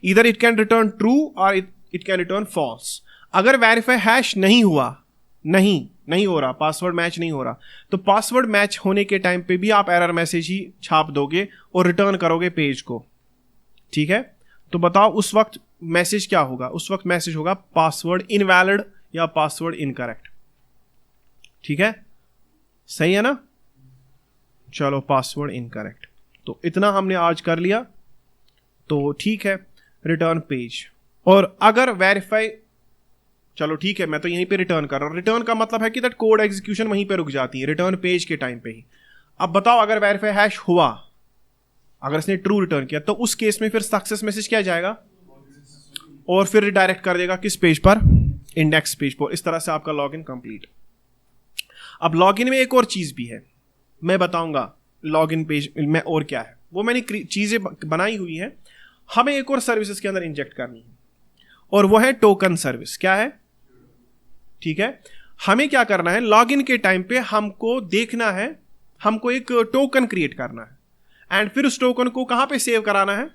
Speaker 1: इधर इट कैन रिटर्न ट्रू और इट कैन रिटर्न फॉल्स। अगर वेरीफाई हैश नहीं हुआ, नहीं हो रहा, पासवर्ड मैच नहीं हो रहा, तो पासवर्ड मैच होने के टाइम पे भी आप एरर मैसेज ही छाप दोगे और रिटर्न करोगे पेज को, ठीक है। तो बताओ उस वक्त मैसेज क्या होगा? उस वक्त मैसेज होगा पासवर्ड इनवैलिड या पासवर्ड इनकरेक्ट, ठीक है, सही है ना। चलो पासवर्ड इनकरेक्ट, तो इतना हमने आज कर लिया, तो ठीक है, रिटर्न पेज। और अगर वेरीफाई, चलो ठीक है, मैं तो यहीं पे रिटर्न कर रहा हूं, रिटर्न का मतलब है कि दैट कोड एग्जीक्यूशन वहीं पे रुक जाती है, रिटर्न पेज के टाइम पे ही। अब बताओ अगर वेरीफाई हैश हुआ, अगर इसने ट्रू रिटर्न किया, तो उस केस में फिर सक्सेस मैसेज क्या जाएगा, और फिर रिडायरेक्ट कर देगा किस पेज पर? इंडेक्स पेज पर। इस तरह से आपका लॉगिन कंप्लीट। अब लॉगिन में एक और चीज भी है, मैं बताऊंगा लॉगिन पेज में और क्या है, वो मैंने चीजें बनाई हुई है। हमें एक और सर्विसेज के अंदर इंजेक्ट करनी है, और वो है टोकन सर्विस। क्या है? ठीक है, हमें क्या करना है, लॉगिन के टाइम पे हमको देखना है, हमको एक टोकन क्रिएट करना है, एंड फिर उस टोकन को कहां पे सेव कराना है।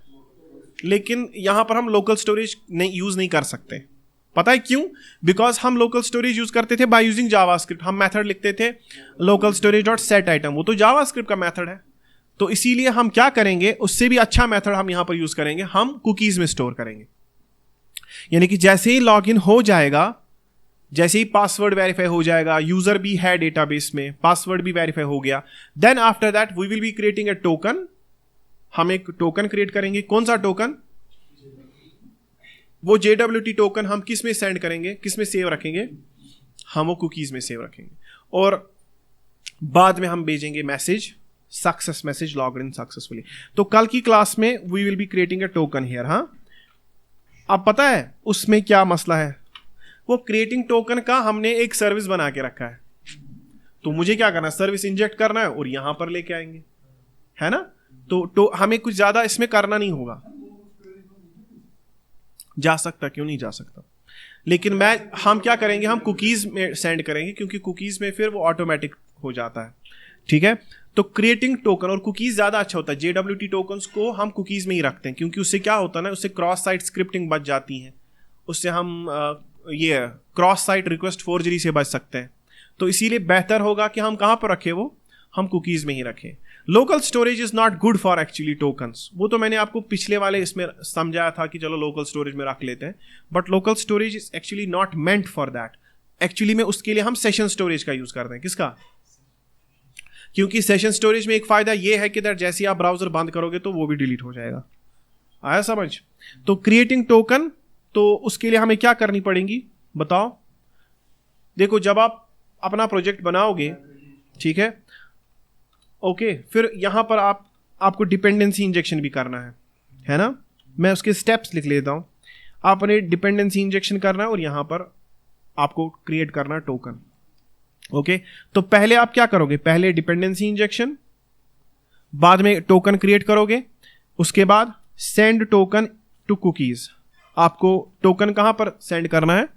Speaker 1: लेकिन यहां पर हम लोकल स्टोरेज यूज नहीं कर सकते। पता है क्यों? बिकॉज हम लोकल स्टोरेज यूज करते थे बाय यूजिंग जावास्क्रिप्ट। हम मेथड लिखते थे local storage dot set item, वो तो जावास्क्रिप्ट का मेथड है। तो इसीलिए हम क्या करेंगे, उससे भी अच्छा मेथड हम यहां पर यूज करेंगे, हम कुकीज में स्टोर करेंगे। यानी कि जैसे ही लॉगिन हो जाएगा, जैसे ही पासवर्ड वेरीफाई हो जाएगा, यूजर भी है डेटाबेस में, पासवर्ड भी वेरीफाई हो गया, then after that we will be creating a token. हम एक टोकन क्रिएट करेंगे। कौन सा टोकन? वो JWT टोकन हम किस में सेंड करेंगे, किस में सेव रखेंगे? हम वो कुकीज में सेव रखेंगे, और बाद में हम भेजेंगे message, success message, log in successfully. तो कल की क्लास में we will be creating a token here. हाँ, अब पता है उसमें क्या मसला है? वो क्रिएटिंग टोकन का हमने एक सर्विस बना के रखा है, तो मुझे क्या करना है, सर्विस इंजेक्ट करना है और यहां पर लेके आएंगे, है ना। तो हमें कुछ ज्यादा इसमें करना नहीं होगा। जा सकता, क्यों नहीं जा सकता, लेकिन हम क्या करेंगे, हम कुकीज में सेंड करेंगे, क्योंकि कुकीज में फिर वो ऑटोमेटिक हो जाता है। ठीक है, तो क्रिएटिंग टोकन और कुकीज ज्यादा अच्छा होता है। JWT टोकन्स को हम कुकीज में ही रखते हैं, क्योंकि उससे क्या होता है ना, उससे क्रॉस साइट स्क्रिप्टिंग बच जाती है, उससे हम ये क्रॉस साइट रिक्वेस्ट फोर्जरी से बच सकते हैं। तो इसीलिए बेहतर होगा कि हम कहां पर रखें वो, हम कुकीज़ में ही रखें। Local storage is not good for actually tokens, वो तो मैंने आपको पिछले वाले इसमें समझाया था कि चलो लोकल स्टोरेज में रख लेते हैं, but local storage is actually not meant for that. Actually में उसके लिए हम सेशन स्टोरेज का यूज़ करते हैं। किसका? क्योंकि सेशन स्टोरेज में एक फ़ायदा ये है कि दैट जैसे ही आप ब्राउज़र बंद करोगे तो वो भी डिलीट हो जाएगा। आया समझ? तो क्रिएटिंग टोकन, तो उसके लिए हमें क्या करनी पड़ेगी बताओ? देखो, जब आप अपना प्रोजेक्ट बनाओगे, ठीक है, ओके, फिर यहां पर आपको डिपेंडेंसी इंजेक्शन भी करना है ना? मैं उसके स्टेप्स लिख लेता हूं। आपने डिपेंडेंसी इंजेक्शन करना है और यहां पर आपको क्रिएट करना टोकन। ओके, तो पहले आप क्या करोगे? पहले डिपेंडेंसी इंजेक्शन, बाद में टोकन क्रिएट करोगे, उसके बाद सेंड टोकन टू कुकीज। आपको टोकन कहां पर सेंड करना है?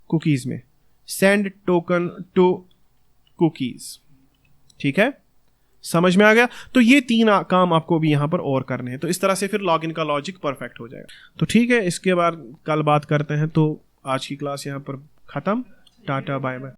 Speaker 1: कुकीज में। सेंड टोकन टू कुकीज, ठीक है, समझ में आ गया? तो ये 3 काम आपको भी यहां पर और करने हैं। तो इस तरह से फिर लॉगिन का लॉजिक परफेक्ट हो जाएगा। तो ठीक है, इसके बाद कल बात करते हैं। तो आज की क्लास यहां पर खत्म। Tata, bye bye.